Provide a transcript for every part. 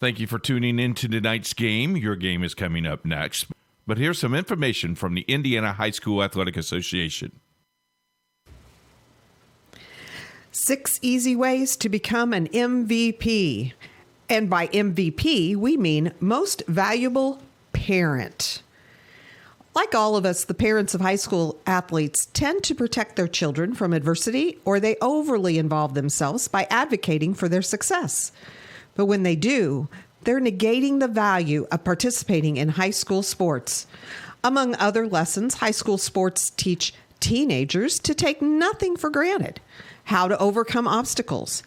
Thank you for tuning in to tonight's game. Your game is coming up next. But here's some information from the Indiana High School Athletic Association. 6 easy ways to become an MVP. And by MVP, we mean most valuable parent. Like all of us, the parents of high school athletes tend to protect their children from adversity, or they overly involve themselves by advocating for their success. But when they do, they're negating the value of participating in high school sports. Among other lessons, high school sports teach teenagers to take nothing for granted, how to overcome obstacles,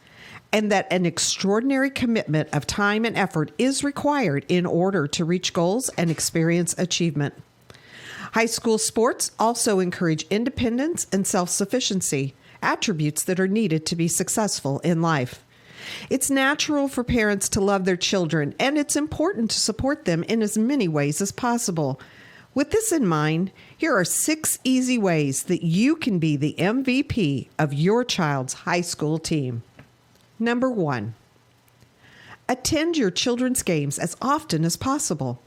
and that an extraordinary commitment of time and effort is required in order to reach goals and experience achievement. High school sports also encourage independence and self-sufficiency, attributes that are needed to be successful in life. It's natural for parents to love their children, and it's important to support them in as many ways as possible. With this in mind, here are 6 easy ways that you can be the MVP of your child's high school team. Number 1, attend your children's games as often as possible.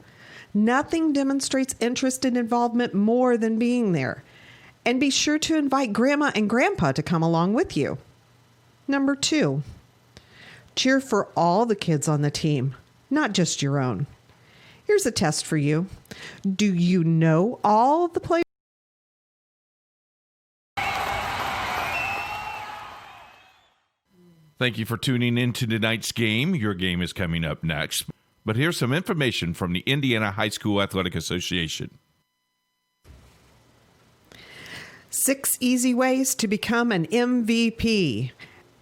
Nothing demonstrates interest and involvement more than being there. And be sure to invite Grandma and Grandpa to come along with you. Number 2, cheer for all the kids on the team, not just your own. Here's a test for you. Do you know all the players? Thank you for tuning in to tonight's game. Your game is coming up next. But here's some information from the Indiana High School Athletic Association. 6 easy ways to become an MVP.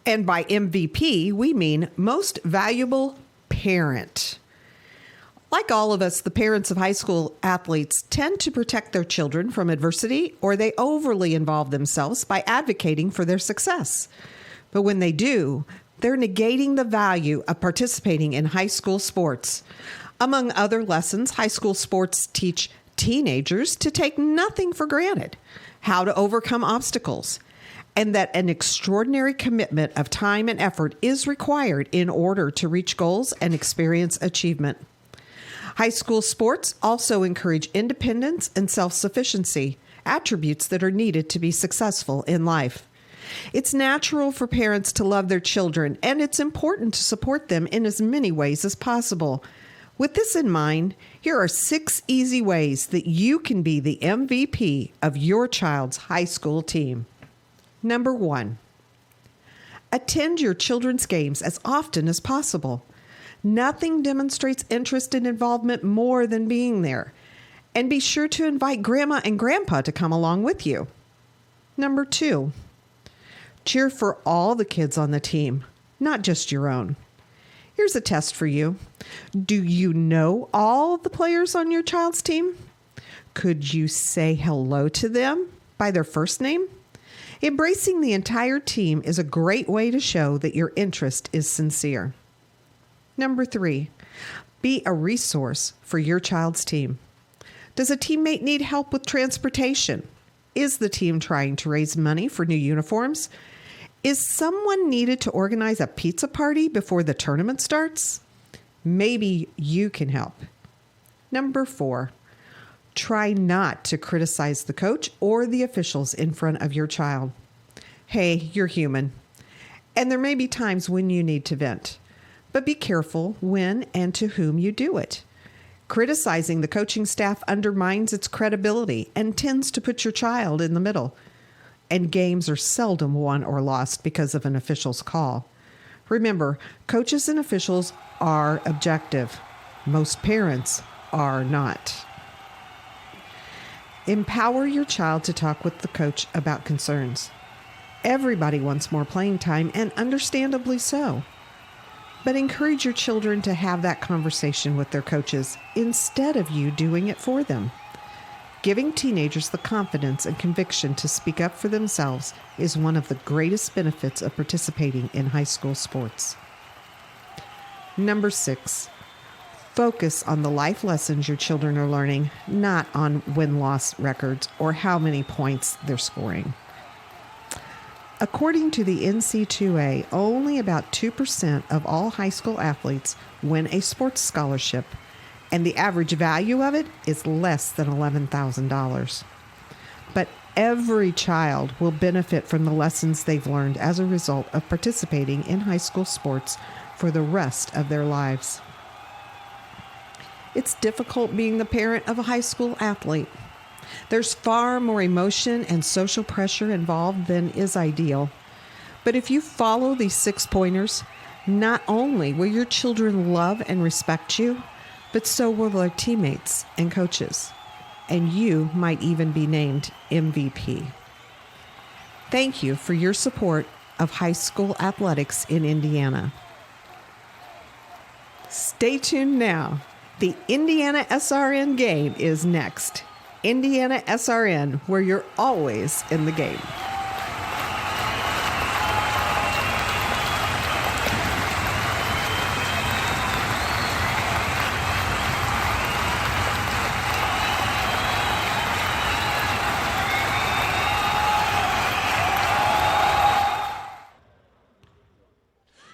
And by MVP, we mean most valuable parent. Like all of us, the parents of high school athletes tend to protect their children from adversity, or they overly involve themselves by advocating for their success. But when they do, they're negating the value of participating in high school sports. Among other lessons, high school sports teach teenagers to take nothing for granted, how to overcome obstacles, and that an extraordinary commitment of time and effort is required in order to reach goals and experience achievement. High school sports also encourage independence and self-sufficiency, attributes that are needed to be successful in life. It's natural for parents to love their children, and it's important to support them in as many ways as possible. With this in mind, here are 6 easy ways that you can be the MVP of your child's high school team. Number 1, attend your children's games as often as possible. Nothing demonstrates interest and involvement more than being there. And be sure to invite Grandma and Grandpa to come along with you. Number 2, cheer for all the kids on the team, not just your own. Here's a test for you. Do you know all the players on your child's team? Could you say hello to them by their first name? Embracing the entire team is a great way to show that your interest is sincere. Number 3, be a resource for your child's team. Does a teammate need help with transportation? Is the team trying to raise money for new uniforms? Is someone needed to organize a pizza party before the tournament starts? Maybe you can help. Number 4, try not to criticize the coach or the officials in front of your child. Hey, you're human, and there may be times when you need to vent, but be careful when and to whom you do it. Criticizing the coaching staff undermines its credibility and tends to put your child in the middle. And games are seldom won or lost because of an official's call. Remember, coaches and officials are objective. Most parents are not. Empower your child to talk with the coach about concerns. Everybody wants more playing time, and understandably so. But encourage your children to have that conversation with their coaches instead of you doing it for them. Giving teenagers the confidence and conviction to speak up for themselves is one of the greatest benefits of participating in high school sports. Number 6, focus on the life lessons your children are learning, not on win-loss records or how many points they're scoring. According to the NC2A, only about 2% of all high school athletes win a sports scholarship, and the average value of it is less than $11,000. But every child will benefit from the lessons they've learned as a result of participating in high school sports for the rest of their lives. It's difficult being the parent of a high school athlete. There's far more emotion and social pressure involved than is ideal. But if you follow these 6 pointers, not only will your children love and respect you, but so will their teammates and coaches. And you might even be named MVP. Thank you for your support of high school athletics in Indiana. Stay tuned now. The Indiana SRN game is next. Indiana SRN, where you're always in the game.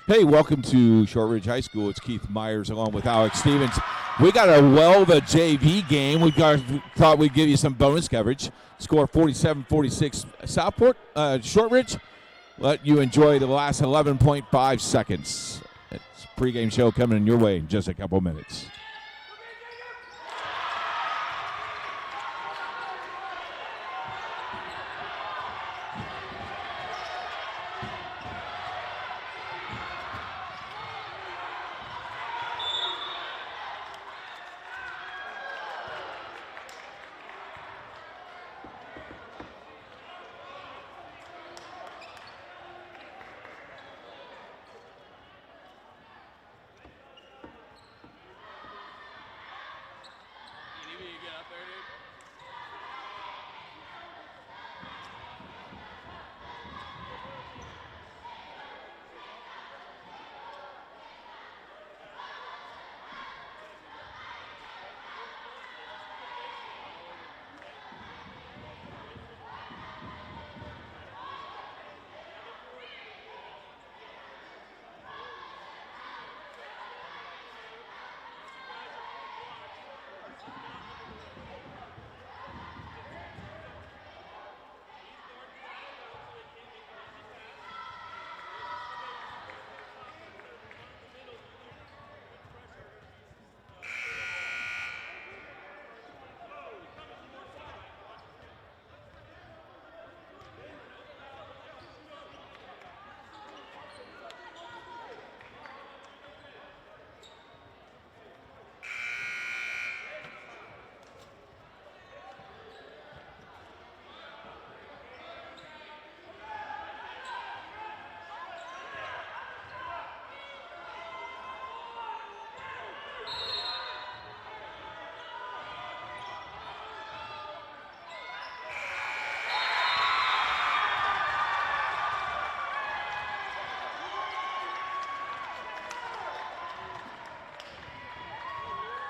Hey, welcome to Shortridge High School. It's Keith Myers along with Alex Stevens. We got a well of a JV game. Thought we'd give you some bonus coverage. Score 47-46 Southport, Shortridge. Let you enjoy the last 11.5 seconds. It's a pregame show coming your way in just a couple minutes.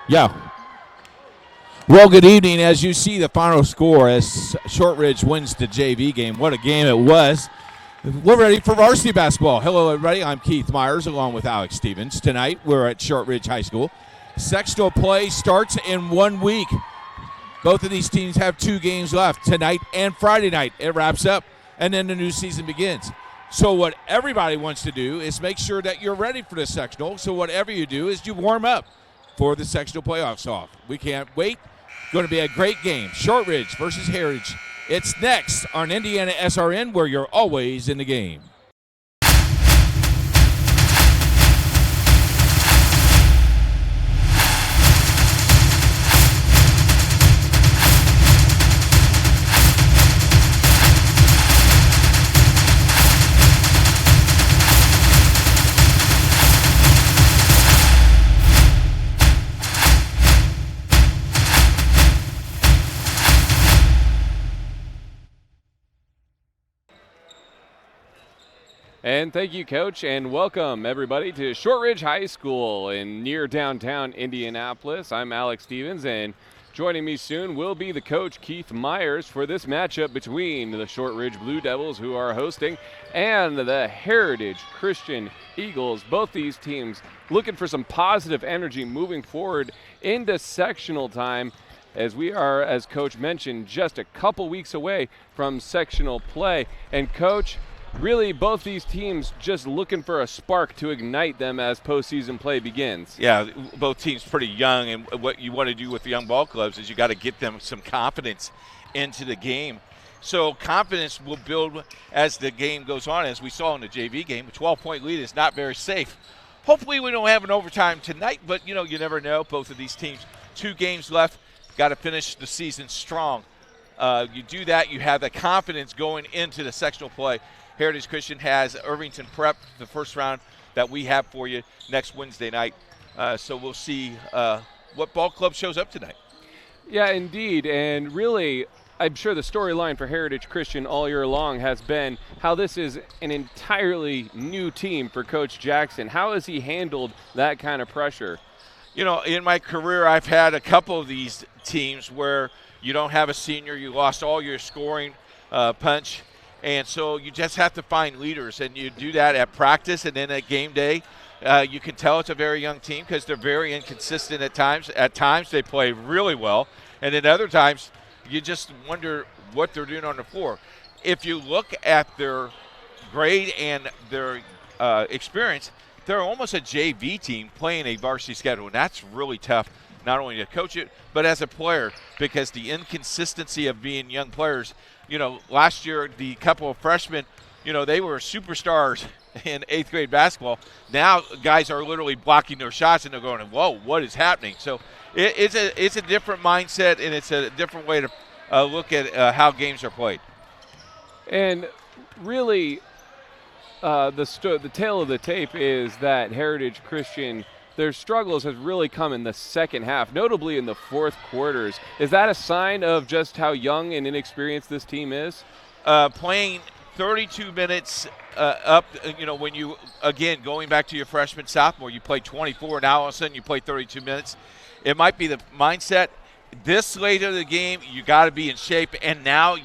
Yeah. Well, good evening. As you see the final score as Shortridge wins the JV game. What a game it was. We're ready for varsity basketball. Hello, everybody. I'm Keith Myers along with Alex Stevens. Tonight, we're at Shortridge High School. Sectional play starts in 1 week. Both of these teams have 2 games left, tonight and Friday night. It wraps up, and then the new season begins. So what everybody wants to do is make sure that you're ready for the sectional. So whatever you do is you warm up for the sectional playoffs off. We can't wait. Going to be a great game. Shortridge versus Heritage. It's next on Indiana SRN, where you're always in the game. And thank you, Coach, and welcome, everybody, to Shortridge High School in near downtown Indianapolis. I'm Alex Stevens, and Joining me soon will be the coach, Keith Myers, for this matchup between the Shortridge Blue Devils, who are hosting, and the Heritage Christian Eagles. Both these teams looking for some positive energy moving forward into sectional time, as we are, as Coach mentioned, just a couple weeks away from sectional play. And Coach, really both these teams just looking for a spark to ignite them as postseason play begins. Yeah, both teams pretty young, and what you want to do with the young ball clubs is you got to get them some confidence into the game. So confidence will build as the game goes on, as we saw in the JV game. A 12-point lead is not very safe. Hopefully we don't have an overtime tonight, but, you never know. Both of these teams, 2 games left, got to finish the season strong. You do that, you have the confidence going into the sectional play. Heritage Christian has Irvington Prep, the first round that we have for you next Wednesday night. So we'll see what ball club shows up tonight. Yeah, indeed. And really, I'm sure the storyline for Heritage Christian all year long has been how this is an entirely new team for Coach Jackson. How has he handled that kind of pressure? In my career, I've had a couple of these teams where you don't have a senior, you lost all your scoring punch. And so you just have to find leaders, and you do that at practice and then at game day. You can tell it's a very young team because they're very inconsistent at times. At times they play really well, and then other times you just wonder what they're doing on the floor. If you look at their grade and their experience, they're almost a JV team playing a varsity schedule, and that's really tough, not only to coach it, but as a player, because the inconsistency of being young players. Last year, the couple of freshmen, they were superstars in 8th grade basketball. Now guys are literally blocking their shots, and they're going, whoa, what is happening? So it's a different mindset, and it's a different way to look at how games are played. And really, the tale of the tape is that Heritage Christian, their struggles has really come in the second half, notably in the fourth quarters. Is that a sign of just how young and inexperienced this team is? Playing 32 minutes up, when you, again, going back to your freshman, sophomore, you play 24, now all of a sudden you play 32 minutes. It might be the mindset. This late in the game, you got to be in shape, and now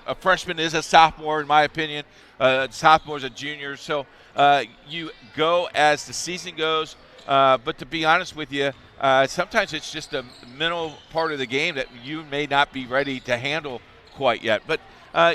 a freshman is a sophomore, in my opinion. Sophomore is a junior, so you go as the season goes. But to be honest with you, sometimes it's just a mental part of the game that you may not be ready to handle quite yet. But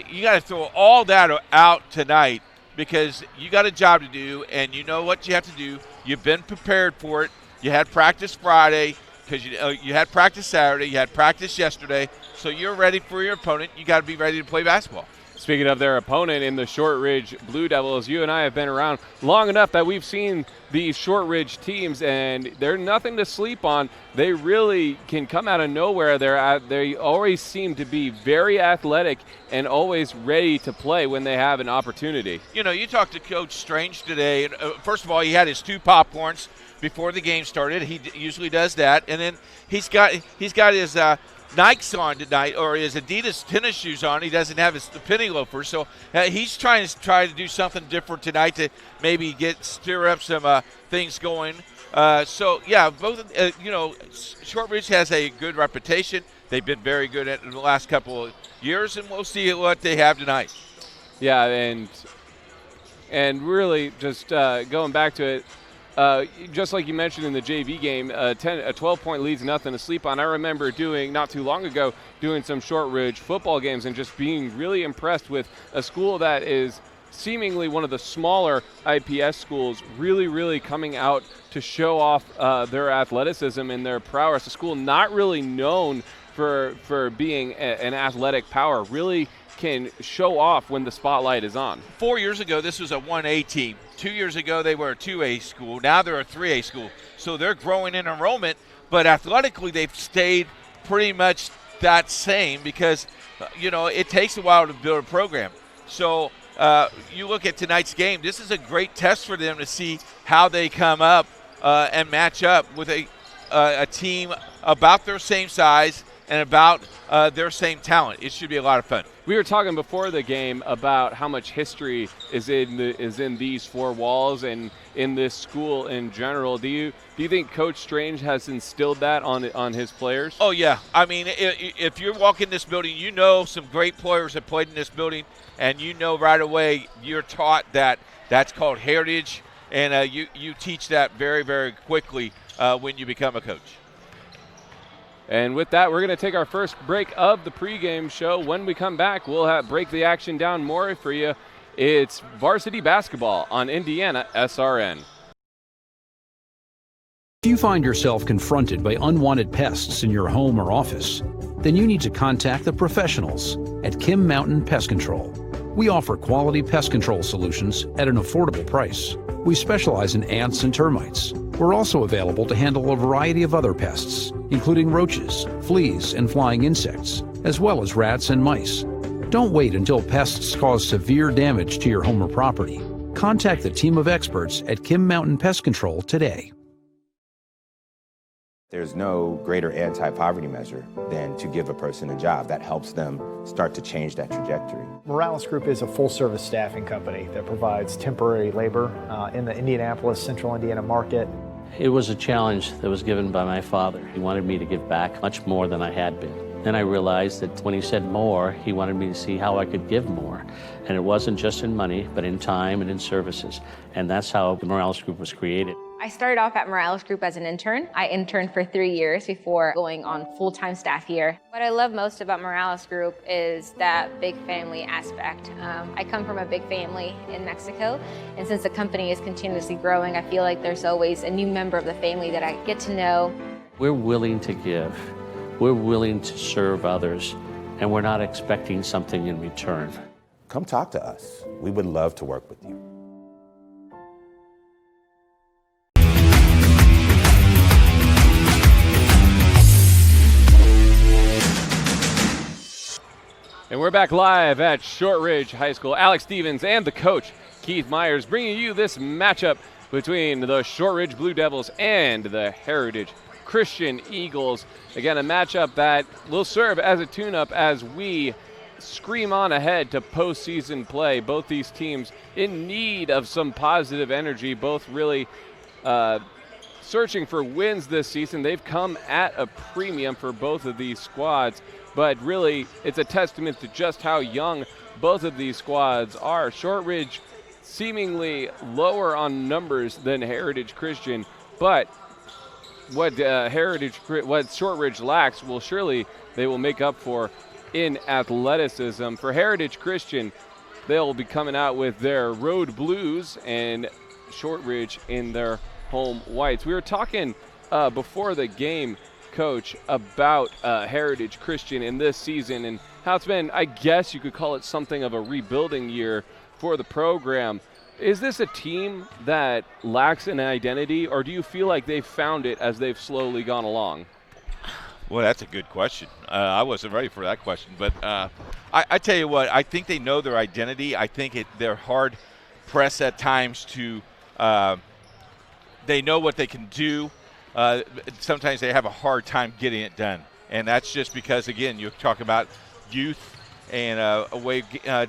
you got to throw all that out tonight because you got a job to do, and you know what you have to do. You've been prepared for it. You had practice Friday because you had practice Saturday. You had practice yesterday. So you're ready for your opponent. You got to be ready to play basketball. Speaking of their opponent in the Shortridge Blue Devils, you and I have been around long enough that we've seen these Shortridge teams, and they're nothing to sleep on. They really can come out of nowhere. They always seem to be very athletic and always ready to play when they have an opportunity. You talked to Coach Strange today. And first of all, he had his 2 popcorns before the game started. He usually does that, and then he's got his Nikes on tonight, or his Adidas tennis shoes on. He doesn't have his penny loafers, so he's trying to do something different tonight to maybe stir up some things going. So yeah, both Shortridge has a good reputation. They've been very good in the last couple of years, and we'll see what they have tonight. Yeah, and really just going back to it. Just like you mentioned in the JV game, a 12-point lead's nothing to sleep on. I remember not too long ago, doing some Shortridge football games and just being really impressed with a school that is seemingly one of the smaller IPS schools, really, really coming out to show off their athleticism and their prowess. A school not really known for being an athletic power, really can show off when the spotlight is on. 4 years ago, this was a 1A team. 2 years ago, they were a 2A school. Now they're a 3A school. So they're growing in enrollment, but athletically they've stayed pretty much that same because, it takes a while to build a program. So you look at tonight's game, this is a great test for them to see how they come up and match up with a team about their same size and about their same talent. It should be a lot of fun. We were talking before the game about how much history is in these four walls and in this school in general. Do you think Coach Strange has instilled that on his players? Oh, yeah. I mean, if you walk in this building, you know some great players have played in this building, and you know right away you're taught that that's called heritage, and you teach that very, very quickly when you become a coach. And with that, we're going to take our first break of the pregame show. When we come back, we'll break the action down more for you. It's varsity basketball on Indiana SRN. If you find yourself confronted by unwanted pests in your home or office, then you need to contact the professionals at Kim Mountain Pest Control. We offer quality pest control solutions at an affordable price. We specialize in ants and termites. We're also available to handle a variety of other pests, including roaches, fleas, and flying insects, as well as rats and mice. Don't wait until pests cause severe damage to your home or property. Contact the team of experts at Kim Mountain Pest Control today. There's no greater anti-poverty measure than to give a person a job. That helps them start to change that trajectory. Morales Group is a full-service staffing company that provides temporary labor in the Indianapolis, Central Indiana market. It was a challenge that was given by my father. He wanted me to give back much more than I had been. Then I realized that when he said more, he wanted me to see how I could give more. And it wasn't just in money, but in time and in services. And that's how the Morales Group was created. I started off at Morales Group as an intern. I interned for 3 years before going on full-time staff here. What I love most about Morales Group is that big family aspect. I come from a big family in Mexico, and since the company is continuously growing, I feel like there's always a new member of the family that I get to know. We're willing to give. We're willing to serve others, and we're not expecting something in return. Come talk to us. We would love to work with you. And we're back live at Shortridge High School. Alex Stevens and the coach, Keith Myers, bringing you this matchup between the Shortridge Blue Devils and the Heritage Christian Eagles. Again, a matchup that will serve as a tune-up as we scream on ahead to postseason play. Both these teams in need of some positive energy, both really searching for wins this season. They've come at a premium for both of these squads, but really it's a testament to just how young both of these squads are. Shortridge seemingly lower on numbers than Heritage Christian, but what Shortridge lacks, well, surely they will make up for in athleticism. For Heritage Christian, they'll be coming out with their road blues and Shortridge in their home whites. We were talking before the game, Coach, about Heritage Christian in this season and how it's been, I guess you could call it something of a rebuilding year for the program. Is this a team that lacks an identity, or do you feel like they've found it as they've slowly gone along? Well, that's a good question. I wasn't ready for that question. But I tell you what, I think they know their identity. I think they're hard pressed at times to they know what they can do. Sometimes they have a hard time getting it done. And that's just because, again, you're talking about youth and a way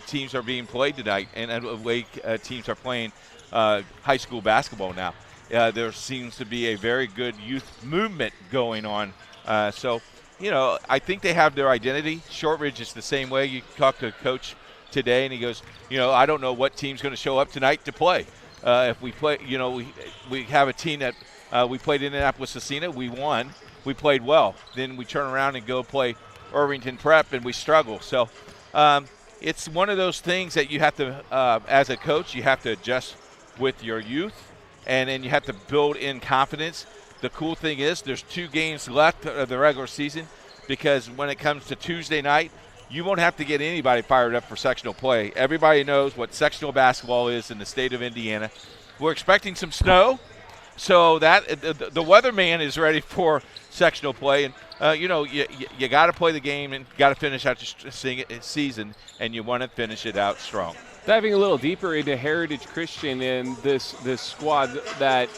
teams are being played tonight and a way teams are playing high school basketball now. There seems to be a very good youth movement going on. So, I think they have their identity. Shortridge is the same way. You talk to a coach today, and he goes, I don't know what team's going to show up tonight to play. If we play, we have a team that we played Indianapolis-Scecina. We won. We played well. Then we turn around and go play Irvington Prep, and we struggle. So it's one of those things that you have to, as a coach, you have to adjust with your youth, and then you have to build in confidence. The cool thing is there's 2 games left of the regular season, because when it comes to Tuesday night, you won't have to get anybody fired up for sectional play. Everybody knows what sectional basketball is in the state of Indiana. We're expecting some snow, so that the weatherman is ready for sectional play. And, you got to play the game and got to finish out the season, and you want to finish it out strong. Diving a little deeper into Heritage Christian and this squad that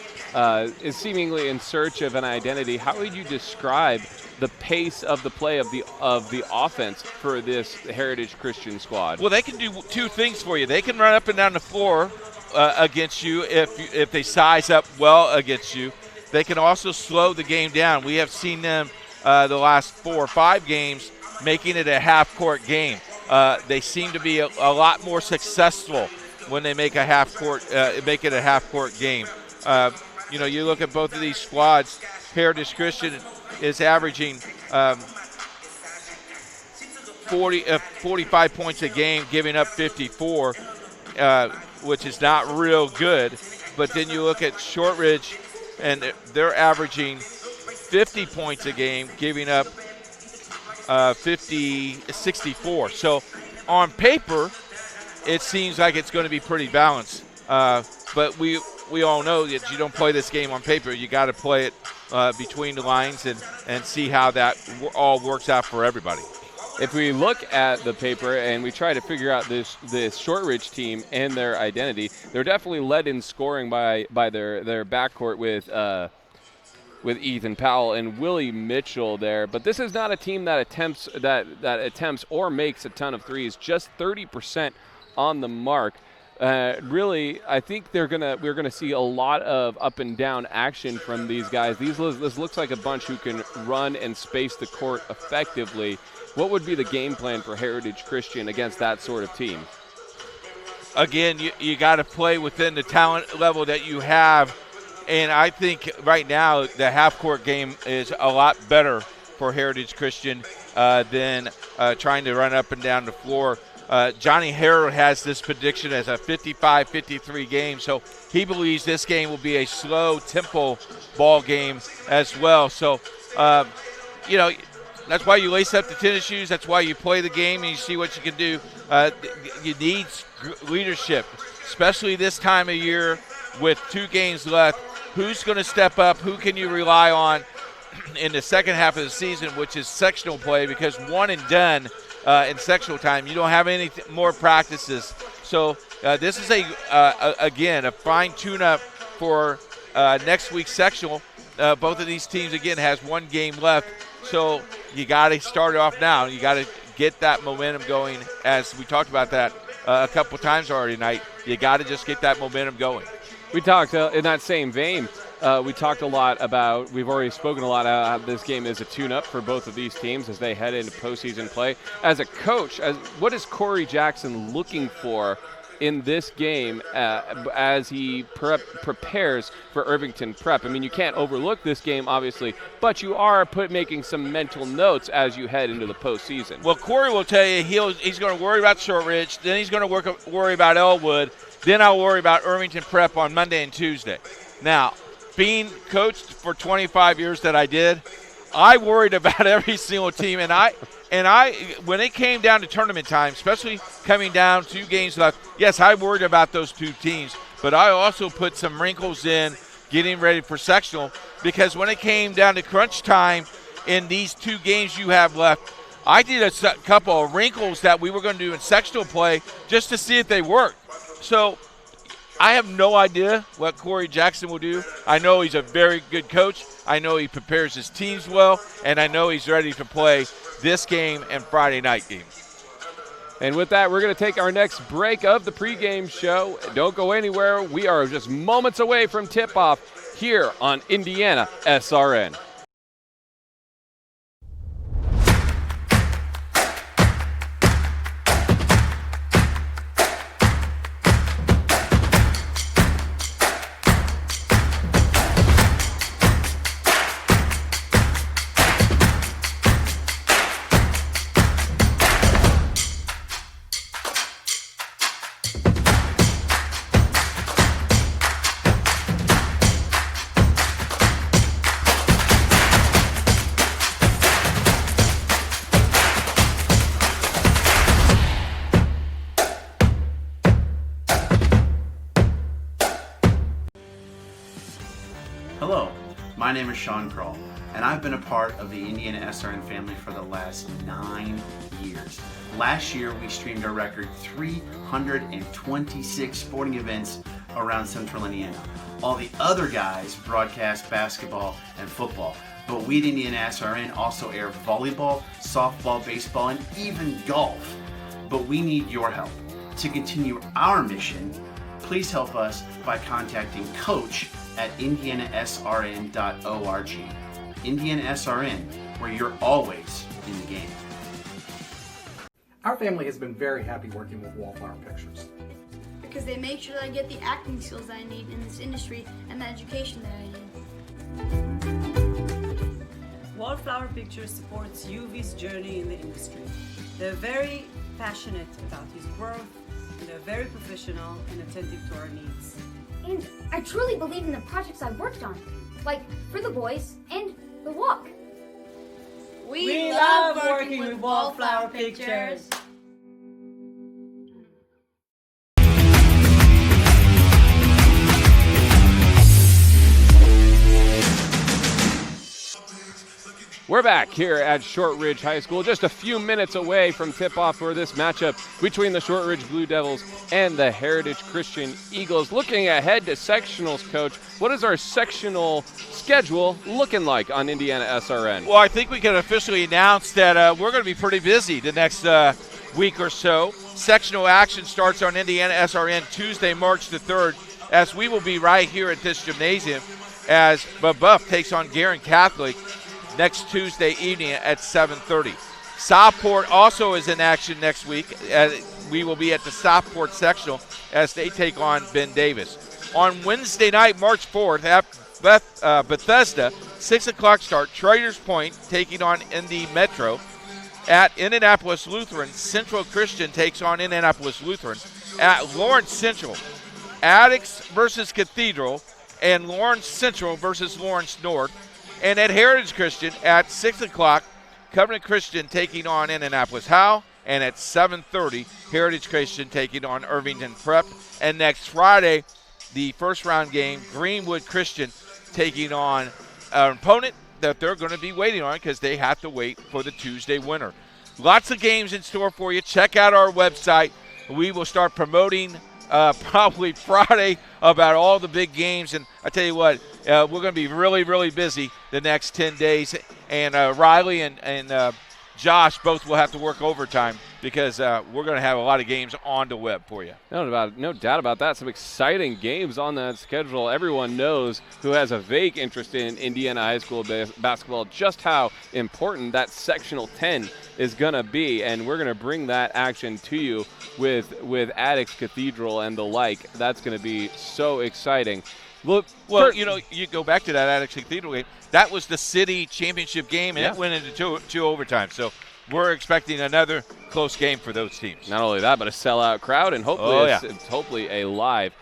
is seemingly in search of an identity, how would you describe the pace of the play of the offense for this Heritage Christian squad? Well, they can do two things for you. They can run up and down the floor against you if they size up well against you. They can also slow the game down. We have seen them the last 4 or 5 games making it a half-court game. They seem to be a lot more successful when they make it a half-court game. You look at both of these squads. Heritage Christian is averaging 45 points a game, giving up 54, which is not real good. But then you look at Shortridge, and they're averaging 50 points a game, giving up 64. So on paper, it seems like it's going to be pretty balanced. But we all know that you don't play this game on paper. You got to play it between the lines and see how that all works out for everybody. If we look at the paper and we try to figure out this Shortridge team and their identity, they're definitely led in scoring by their backcourt with Ethan Powell and Willie Mitchell there. But this is not a team that attempts or makes a ton of threes. Just 30% on the mark. Really, I think we're gonna see a lot of up and down action from these guys. This looks like a bunch who can run and space the court effectively. What would be the game plan for Heritage Christian against that sort of team? Again, you got to play within the talent level that you have, and I think right now the half-court game is a lot better for Heritage Christian than trying to run up and down the floor. Johnny Harrell has this prediction as a 55-53 game, so he believes this game will be a slow tempo ball game as well. So, that's why you lace up the tennis shoes. That's why you play the game and you see what you can do. You need leadership, especially this time of year with 2 games left. Who's going to step up? Who can you rely on in the second half of the season, which is sectional play, because one and done in sectional time. You don't have any more practices. So this is again, a fine tune-up for next week's sectional. Both of these teams, again, has 1 game left. So you got to start it off now. You got to get that momentum going, as we talked about that a couple times already tonight. You got to just get that momentum going. We talked in that same vein. We've already spoken a lot about how this game is a tune-up for both of these teams as they head into postseason play. As a coach, what is Corey Jackson looking for in this game as he prepares for Irvington Prep? I mean, you can't overlook this game, obviously, but you are making some mental notes as you head into the postseason. Well, Corey will tell you he's going to worry about Shortridge, then he's going to worry about Elwood, then I'll worry about Irvington Prep on Monday and Tuesday. Now, being coached for 25 years that I did, I worried about every single team, and I when it came down to tournament time, especially coming down 2 games left, yes, I worried about those 2 teams, but I also put some wrinkles in getting ready for sectional, because when it came down to crunch time in these 2 games you have left, I did a couple of wrinkles that we were going to do in sectional play just to see if they worked. So I have no idea what Corey Jackson will do. I know he's a very good coach. I know he prepares his teams well, and I know he's ready to play this game and Friday night game. And with that, we're going to take our next break of the pregame show. Don't go anywhere. We are just moments away from tip-off here on Indiana SRN. Hello, my name is Sean Kroll, and I've been a part of the Indiana SRN family for the last 9 years. Last year, we streamed a record 326 sporting events around Central Indiana. All the other guys broadcast basketball and football. But we at Indiana SRN also air volleyball, softball, baseball, and even golf. But we need your help. To continue our mission, please help us by contacting Coach at indianasrn.org. Indiana SRN, where you're always in the game. Our family has been very happy working with Wallflower Pictures. Because they make sure that I get the acting skills that I need in this industry and the education that I need. Wallflower Pictures supports UV's journey in the industry. They're very passionate about his growth, and they're very professional and attentive to our needs. And I truly believe in the projects I've worked on, like For the Boys and The Walk. We love working with Wallflower Pictures. We're back here at Shortridge High School, just a few minutes away from tip-off for this matchup between the Shortridge Blue Devils and the Heritage Christian Eagles. Looking ahead to sectionals, Coach, what is our sectional schedule looking like on Indiana SRN? Well, I think we can officially announce that we're going to be pretty busy the next week or so. Sectional action starts on Indiana SRN Tuesday, March the 3rd, as we will be right here at this gymnasium as Buff takes on Guerin Catholic next Tuesday evening at 7:30. Southport also is in action next week. We will be at the Southport sectional as they take on Ben Davis. On Wednesday night, March 4th, at Bethesda, 6 o'clock start, Traders Point taking on Indy Metro. At Indianapolis Lutheran, Central Christian takes on Indianapolis Lutheran. At Lawrence Central, Addicts versus Cathedral, and Lawrence Central versus Lawrence North. And at Heritage Christian at 6 o'clock, Covenant Christian taking on Indianapolis Howe. And at 7:30, Heritage Christian taking on Irvington Prep. And next Friday, the first round game, Greenwood Christian taking on an opponent that they're going to be waiting on because they have to wait for the Tuesday winner. Lots of games in store for you. Check out our website. We will start promoting probably Friday about all the big games. And I tell you what, we're going to be really, really busy the next 10 days. And Riley and Josh both will have to work overtime because we're going to have a lot of games on the web for you. No doubt about that. Some exciting games on that schedule. Everyone knows who has a vague interest in Indiana high school basketball just how important that sectional 10 is going to be, and we're going to bring that action to you with Addicts Cathedral and the like. That's going to be so exciting. Look, well, you go back to that Addicts Cathedral game. That was the city championship game, and it went into two overtime. So we're expecting another close game for those teams. Not only that, but a sellout crowd, and hopefully, it's hopefully a live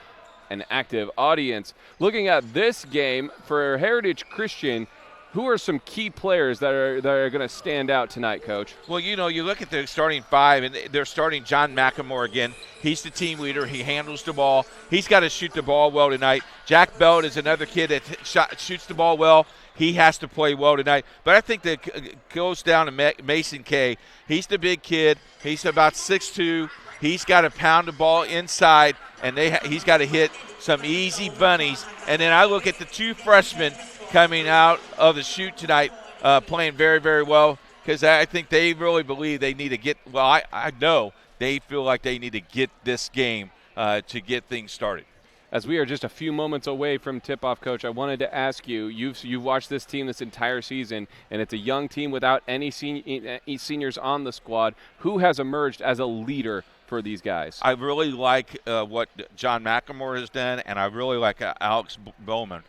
and active audience. Looking at this game for Heritage Christian, who are some key players that are going to stand out tonight, Coach? Well, you look at their starting five, and they're starting John McElmore again. He's the team leader. He handles the ball. He's got to shoot the ball well tonight. Jack Belt is another kid that shoots the ball well. He has to play well tonight. But I think that goes down to Mason Kay. He's the big kid. He's about 6'2". He's got to pound the ball inside, and he's got to hit some easy bunnies. And then I look at the two freshmen coming out of the shoot tonight, playing very, very well, because I think they really believe they need to get – well, I know they feel like they need to get this game to get things started. As we are just a few moments away from tip-off, Coach, I wanted to ask you, you've watched this team this entire season, and it's a young team without any seniors on the squad. Who has emerged as a leader for these guys? I really like what John McElmore has done, and I really like Alex Bellman,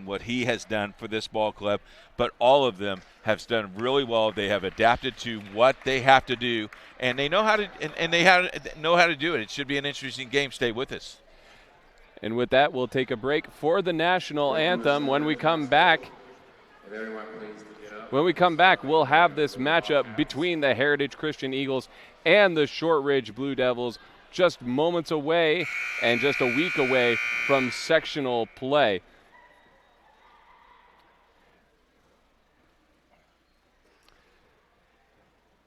what he has done for this ball club. But all of them have done really well. They have adapted to what they have to do, and they know how to know how to do it. It should be an interesting game. Stay with us. And with that, we'll take a break for the national anthem. When we come back, we'll have this matchup between the Heritage Christian Eagles and the Shortridge Blue Devils, just moments away and just a week away from sectional play.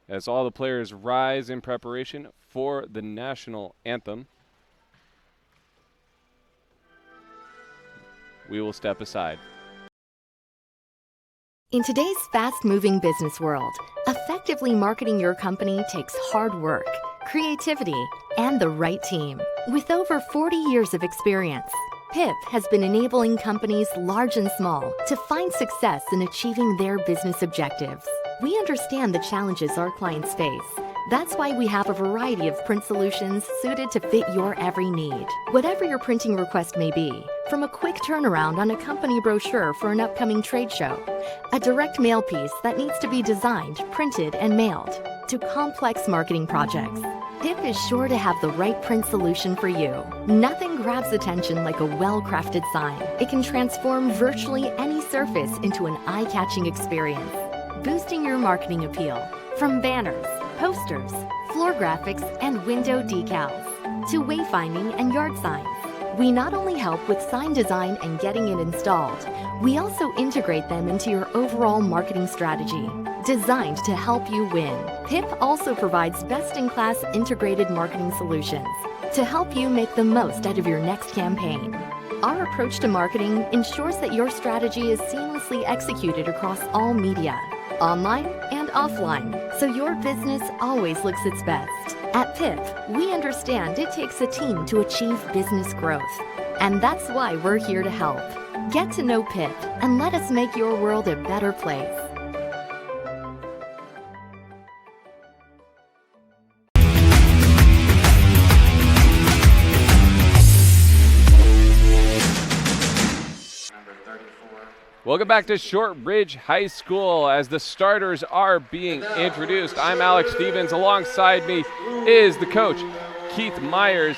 As all the players rise in preparation for the national anthem, we will step aside. In today's fast-moving business world, effectively marketing your company takes hard work, creativity, and the right team. With over 40 years of experience, PIP has been enabling companies large and small to find success in achieving their business objectives. We understand the challenges our clients face. That's why we have a variety of print solutions suited to fit your every need. Whatever your printing request may be, from a quick turnaround on a company brochure for an upcoming trade show, a direct mail piece that needs to be designed, printed, and mailed, to complex marketing projects, PIP is sure to have the right print solution for you. Nothing grabs attention like a well-crafted sign. It can transform virtually any surface into an eye-catching experience, boosting your marketing appeal. From banners, posters, floor graphics, and window decals, to wayfinding and yard signs. We not only help with sign design and getting it installed, we also integrate them into your overall marketing strategy, designed to help you win. PIP also provides best-in-class integrated marketing solutions to help you make the most out of your next campaign. Our approach to marketing ensures that your strategy is seamlessly executed across all media, online and offline, so your business always looks its best. At PIP, we understand it takes a team to achieve business growth, and that's why we're here to help. Get to know PIP and let us make your world a better place. Welcome back to Shortridge High School as the starters are being introduced. I'm Alex Stevens. Alongside me is the coach, Keith Myers.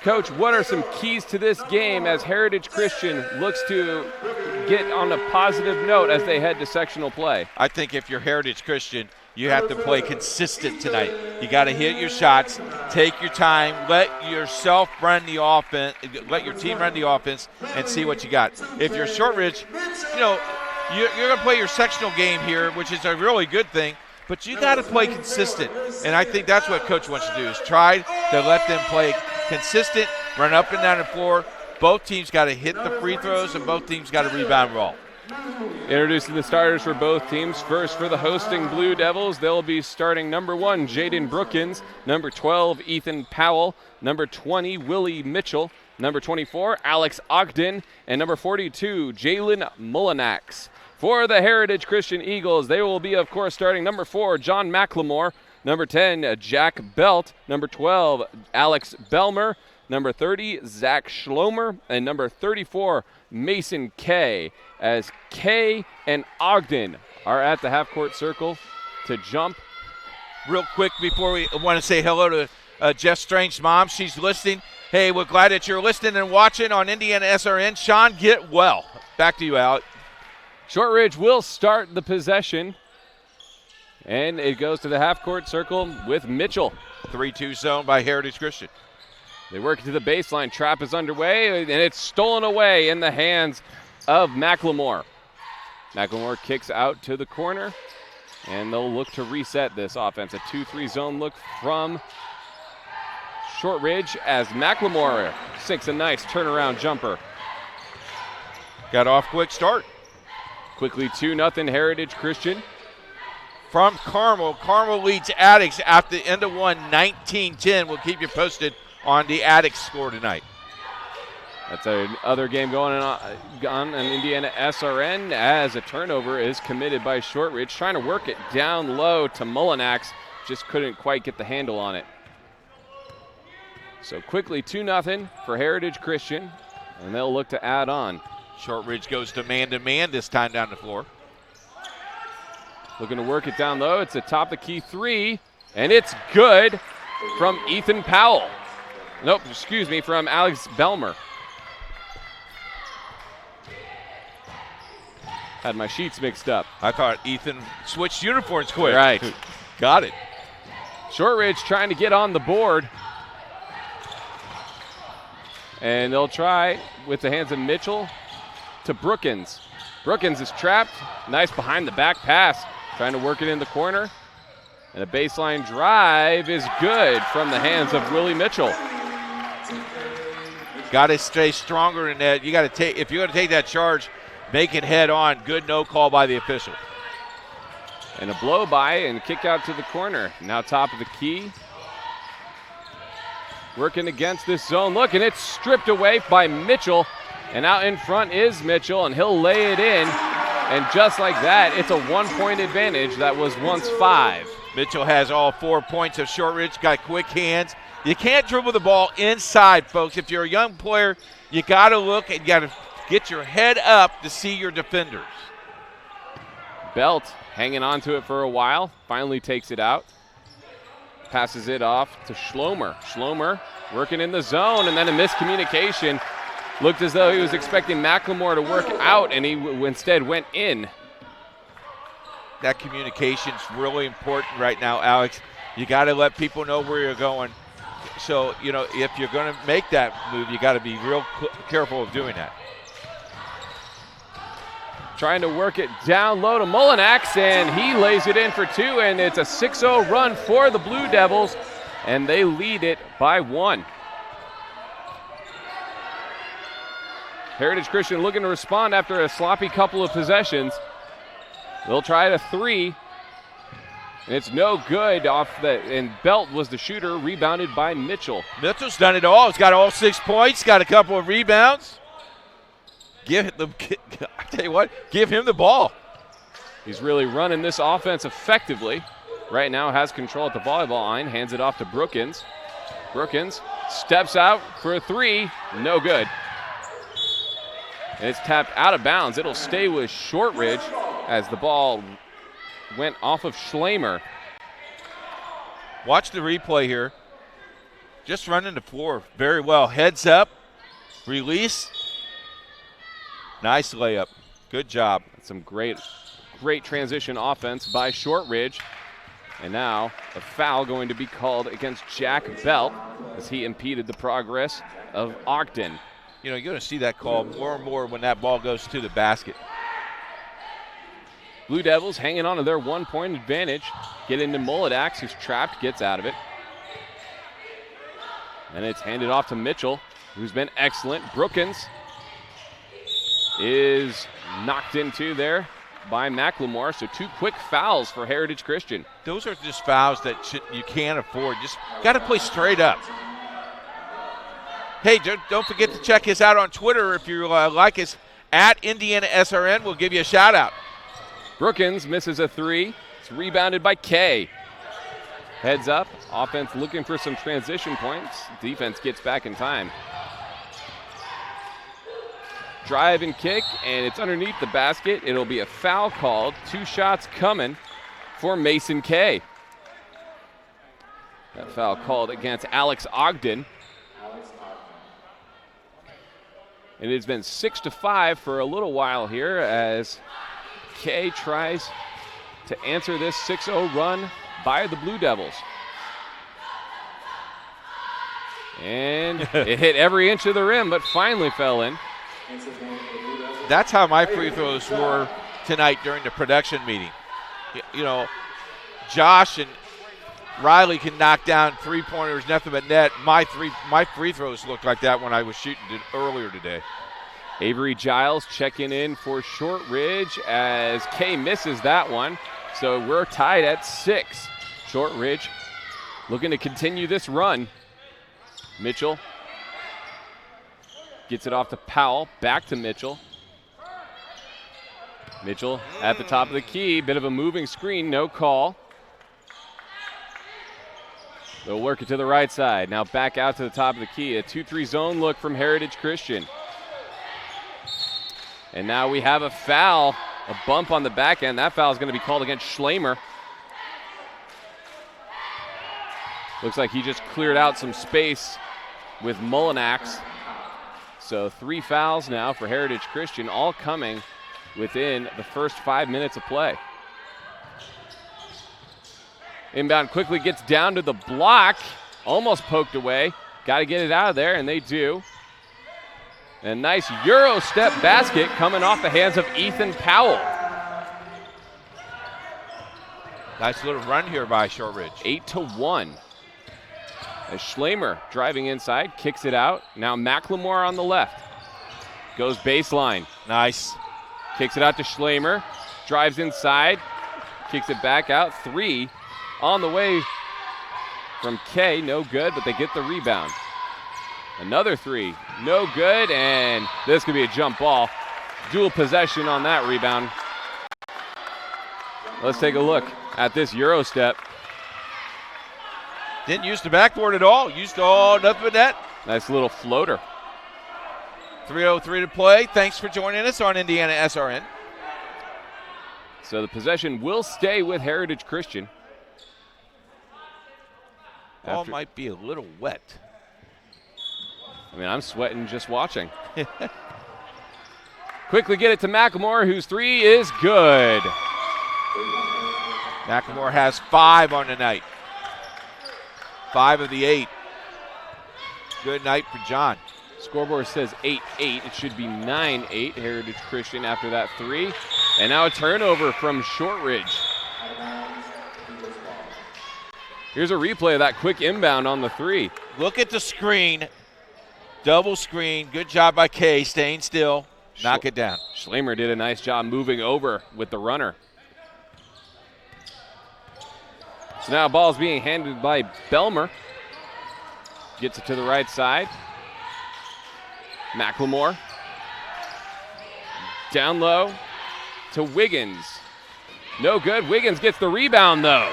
Coach, what are some keys to this game as Heritage Christian looks to get on a positive note as they head to sectional play? I think if you're Heritage Christian, you have to play consistent tonight. You got to hit your shots, take your time, let yourself run the offense, let your team run the offense, and see what you got. If you're Shortridge, you're going to play your sectional game here, which is a really good thing, but you got to play consistent. And I think that's what Coach wants to do, is try to let them play consistent, run up and down the floor. Both teams got to hit the free throws, and both teams got to rebound roll. Introducing the starters for both teams. First, for the hosting Blue Devils, they'll be starting number 1, Jaden Brookins, number 12, Ethan Powell, number 20, Willie Mitchell, number 24, Alex Ogden, and number 42, Jalen Mullinax. For the Heritage Christian Eagles, they will be, of course, starting number 4, John McLemore, number 10, Jack Belt, number 12, Alex Belmer, number 30, Zach Schlomer, and number 34, Mason Kay, as Kay and Ogden are at the half-court circle to jump. Real quick before we want to say hello to Jeff Strange's mom. She's listening. Hey, we're glad that you're listening and watching on Indiana SRN. Sean, get well. Back to you, Alex. Shortridge will start the possession, and it goes to the half-court circle with Mitchell. 3-2 zone by Heritage Christian. They work to the baseline. Trap is underway, and it's stolen away in the hands of McLemore. McLemore kicks out to the corner, and they'll look to reset this offense. A 2-3 zone look from Shortridge as McLemore sinks a nice turnaround jumper. Got off quick start. Quickly 2-0 Heritage Christian. From Carmel. Carmel leads Addicts at the end of one, 19-10. We'll keep you posted on the Addicts score tonight. That's another game going on in Indiana SRN as a turnover is committed by Shortridge. Trying to work it down low to Mullinax. Just couldn't quite get the handle on it. So quickly 2-0 for Heritage Christian, and they'll look to add on. Shortridge goes to man this time down the floor. Looking to work it down low. It's a top-of-the-key 3, and it's good from Ethan Powell. Nope, excuse me, from Alex Belmer. Had my sheets mixed up. I thought Ethan switched uniforms quick. Right. Got it. Shortridge trying to get on the board. And they'll try with the hands of Mitchell to Brookins. Brookins is trapped. Nice behind the back pass. Trying to work it in the corner. And a baseline drive is good from the hands of Willie Mitchell. Got to stay stronger in that. You got to take, if you're going to take that charge, make it head on. Good no call by the official. And a blow by and kick out to the corner. Now top of the key. Working against this zone look, and it's stripped away by Mitchell. And out in front is Mitchell, and he'll lay it in. And just like that, it's a 1-point advantage that was once 5. Mitchell has all 4 points of Shortridge, got quick hands. You can't dribble the ball inside, folks. If you're a young player, you got to look and you got to get your head up to see your defenders. Belt hanging on to it for a while, finally takes it out. Passes it off to Schlomer. Schlomer working in the zone, and then a miscommunication. Looked as though he was expecting McLemore to work out, and he instead went in. That communication's really important right now, Alex. You got to let people know where you're going. So, you know, if you're going to make that move, you got to be real careful of doing that. Trying to work it down low to Mullinax, and he lays it in for 2, and it's a 6-0 run for the Blue Devils, and they lead it by 1. Heritage Christian looking to respond after a sloppy couple of possessions. They'll try it a 3, and it's no good off the, and Belt was the shooter, rebounded by Mitchell. Mitchell's done it all. He's got all 6 points, got a couple of rebounds. I tell you what, give him the ball. He's really running this offense effectively. Right now has control at the volleyball line, hands it off to Brookins. Brookins steps out for a 3, no good. And it's tapped out of bounds. It'll stay with Shortridge as the ball went off of Schlamer. Watch the replay here. Just running the floor very well. Heads up, release. Nice layup. Good job. Some great transition offense by Shortridge. And now a foul going to be called against Jack Belt as he impeded the progress of Ogden. You know, you're going to see that call more and more when that ball goes to the basket. Blue Devils hanging on to their 1-point advantage. Get into Mullinax, who's trapped, gets out of it. And it's handed off to Mitchell, who's been excellent. Brookins is knocked into there by McLemore, so 2 quick fouls for Heritage Christian. Those are just fouls that you can't afford. Just got to play straight up. Hey, don't forget to check us out on Twitter if you like us, at Indiana SRN. We'll give you a shout out. Brookins misses a 3. It's rebounded by Kay. Heads up, offense looking for some transition points. Defense gets back in time. Drive and kick, and it's underneath the basket. It'll be a foul called. 2 shots coming for Mason Kay. That foul called against Alex Ogden. And it's been 6-5 for a little while here as Kay tries to answer this 6-0 run by the Blue Devils. And it hit every inch of the rim, but finally fell in. That's how my free throws were tonight during the production meeting. You know, Josh and Riley can knock down 3-pointers, nothing but net. My free throws looked like that when I was shooting it earlier today. Avery Giles checking in for Shortridge as Kay misses that one. So we're tied at 6. Shortridge looking to continue this run. Mitchell gets it off to Powell, back to Mitchell. Mitchell at the top of the key, bit of a moving screen, no call. They'll work it to the right side. Now back out to the top of the key. A 2-3 zone look from Heritage Christian. And now we have a foul, a bump on the back end. That foul is going to be called against Schlamer. Looks like he just cleared out some space with Mullinax. So 3 fouls now for Heritage Christian, all coming within the first 5 minutes of play. Inbound quickly gets down to the block, almost poked away. Got to get it out of there, and they do. And a nice Euro step basket coming off the hands of Ethan Powell. Nice little run here by Shortridge. 8-1. As Schlamer driving inside, kicks it out. Now McLemore on the left. Goes baseline. Nice. Kicks it out to Schlamer. Drives inside. Kicks it back out. 3 on the way from Kay. No good, but they get the rebound. Another 3. No good, and this could be a jump ball. Dual possession on that rebound. Let's take a look at this Euro step. Didn't use the backboard at all. Used all nothing but that. Nice little floater. 3:03 to play. Thanks for joining us on Indiana SRN. So the possession will stay with Heritage Christian. Ball might be a little wet. I mean, I'm sweating just watching. Quickly get it to McLemore, whose 3 is good. McLemore has 5 on the night. 5 of the 8. Good night for John. Scoreboard says 8-8. It should be 9-8. Heritage Christian after that 3. And now a turnover from Shortridge. Here's a replay of that quick inbound on the 3. Look at the screen. Double screen. Good job by Kay, staying still. Knock it down. Schlamer did a nice job moving over with the runner. So now ball's being handed by Belmer. Gets it to the right side. McLemore. Down low to Wiggins. No good. Wiggins gets the rebound, though.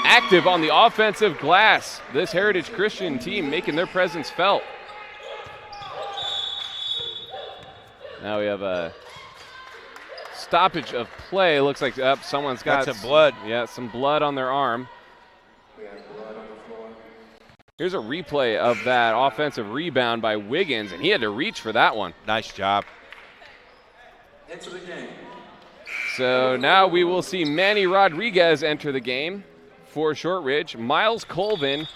Active on the offensive glass. This Heritage Christian team making their presence felt. Now we have a stoppage of play. Looks like someone's got some blood. Yeah, some blood on their arm. Here's a replay of that offensive rebound by Wiggins, and he had to reach for that one. Nice job. Into the game. So now we will see Manny Rodriguez enter the game for Shortridge. Miles Colvin,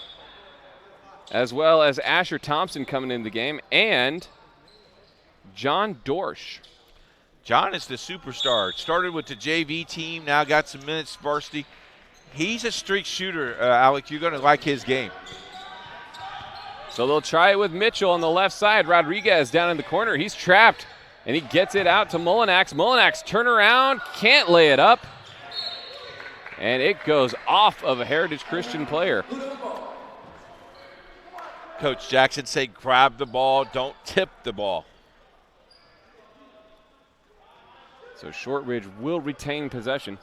as well as Asher Thompson coming in the game, and John Dorsch. John is the superstar. Started with the JV team, now got some minutes varsity. He's a streak shooter, Alec. You're going to like his game. So they'll try it with Mitchell on the left side. Rodriguez down in the corner. He's trapped, and he gets it out to Mullinax. Mullinax turn around, can't lay it up, and it goes off of a Heritage Christian player. Coach Jackson said grab the ball, don't tip the ball. So Shortridge will retain possession.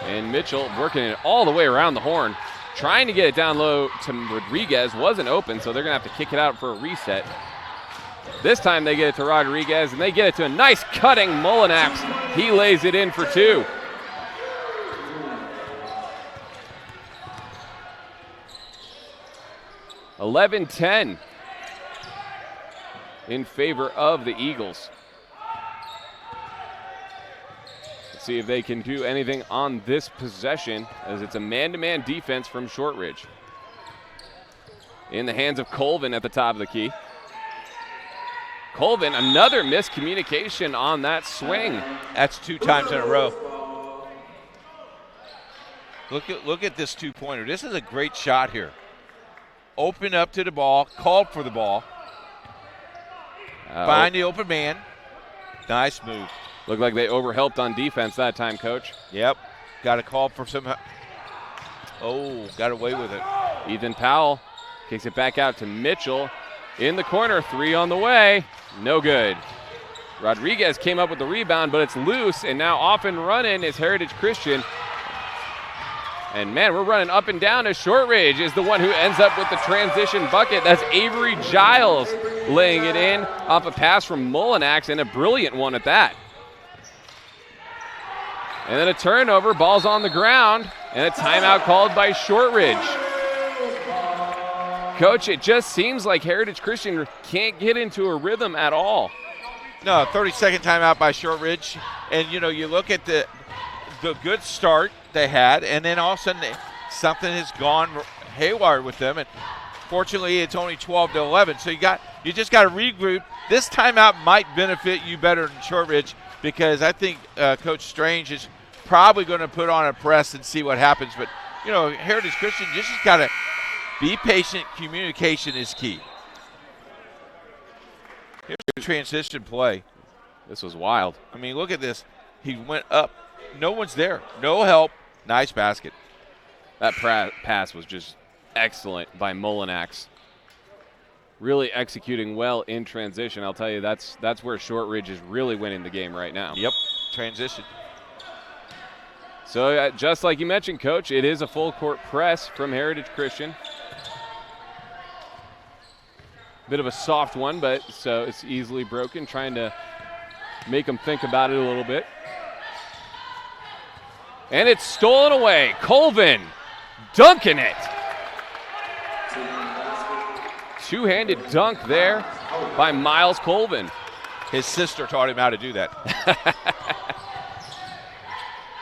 And Mitchell working it all the way around the horn, trying to get it down low to Rodriguez. Wasn't open, so they're going to have to kick it out for a reset. This time they get it to Rodriguez, and they get it to a nice cutting Mullinax. He lays it in for 2. (11-10) in favor of the Eagles. Let's see if they can do anything on this possession, as it's a man-to-man defense from Shortridge. In the hands of Colvin at the top of the key. Colvin, another miscommunication on that swing. That's 2 times in a row. Look at this 2-pointer. This is a great shot here. Open up to the ball, called for the ball. Find the open man. Nice move. Looked like they overhelped on defense that time, Coach. Yep. Got a call for some. Oh, got away with it. Ethan Powell kicks it back out to Mitchell. In the corner, 3 on the way. No good. Rodriguez came up with the rebound, but it's loose, and now off and running is Heritage Christian. And man, we're running up and down as Shortridge is the one who ends up with the transition bucket. That's Avery Giles laying it in off a pass from Mullinax, and a brilliant one at that. And then a turnover, ball's on the ground, and a timeout called by Shortridge. Coach, it just seems like Heritage Christian can't get into a rhythm at all. No, 30-second timeout by Shortridge. And, you look at the good start they had, and then all of a sudden something has gone haywire with them. And fortunately, it's only 12-11. So you just got to regroup. This timeout might benefit you better than Shortridge, because I think Coach Strange is probably going to put on a press and see what happens. But, Heritage Christian just got to be patient. Communication is key. Here's a transition play. This was wild. I mean, look at this. He went up. No one's there. No help. Nice basket. That pass was just excellent by Molinax. Really executing well in transition. I'll tell you, that's where Shortridge is really winning the game right now. Yep, transition. So just like you mentioned, Coach, it is a full court press from Heritage Christian. Bit of a soft one, but so it's easily broken, trying to make them think about it a little bit. And it's stolen away. Colvin dunking it. Two-handed dunk there by Miles Colvin. His sister taught him how to do that.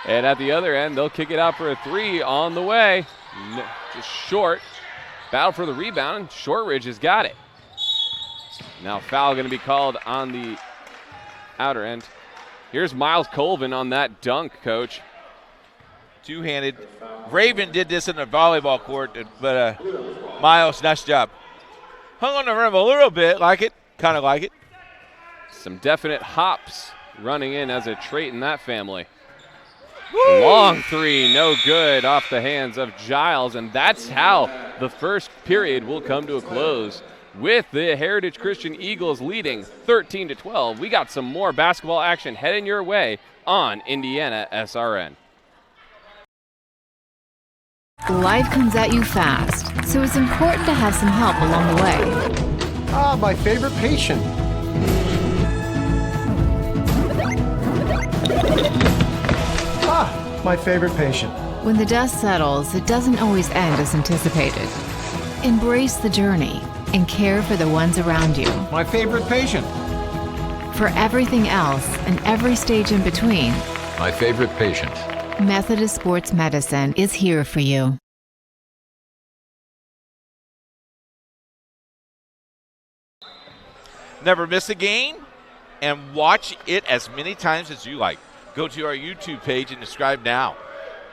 And at the other end, they'll kick it out for a three on the way. Just short. Battle for the rebound. Shortridge has got it. Now foul going to be called on the outer end. Here's Miles Colvin on that dunk, Coach. Two-handed. Raven did this in the volleyball court, but Miles, nice job. Hung on the rim a little bit, like it, kind of like it. Some definite hops running in as a trait in that family. Woo! Long three, no good, off the hands of Giles, and that's how the first period will come to a close with the Heritage Christian Eagles leading 13-12. We got some more basketball action heading your way on Indiana SRN. Life comes at you fast, so it's important to have some help along the way. Ah, my favorite patient. Ah, my favorite patient. When the dust settles, it doesn't always end as anticipated. Embrace the journey and care for the ones around you. My favorite patient. For everything else and every stage in between, my favorite patient. Methodist Sports Medicine is here for you. Never miss a game and watch it as many times as you like. Go to our YouTube page and subscribe now.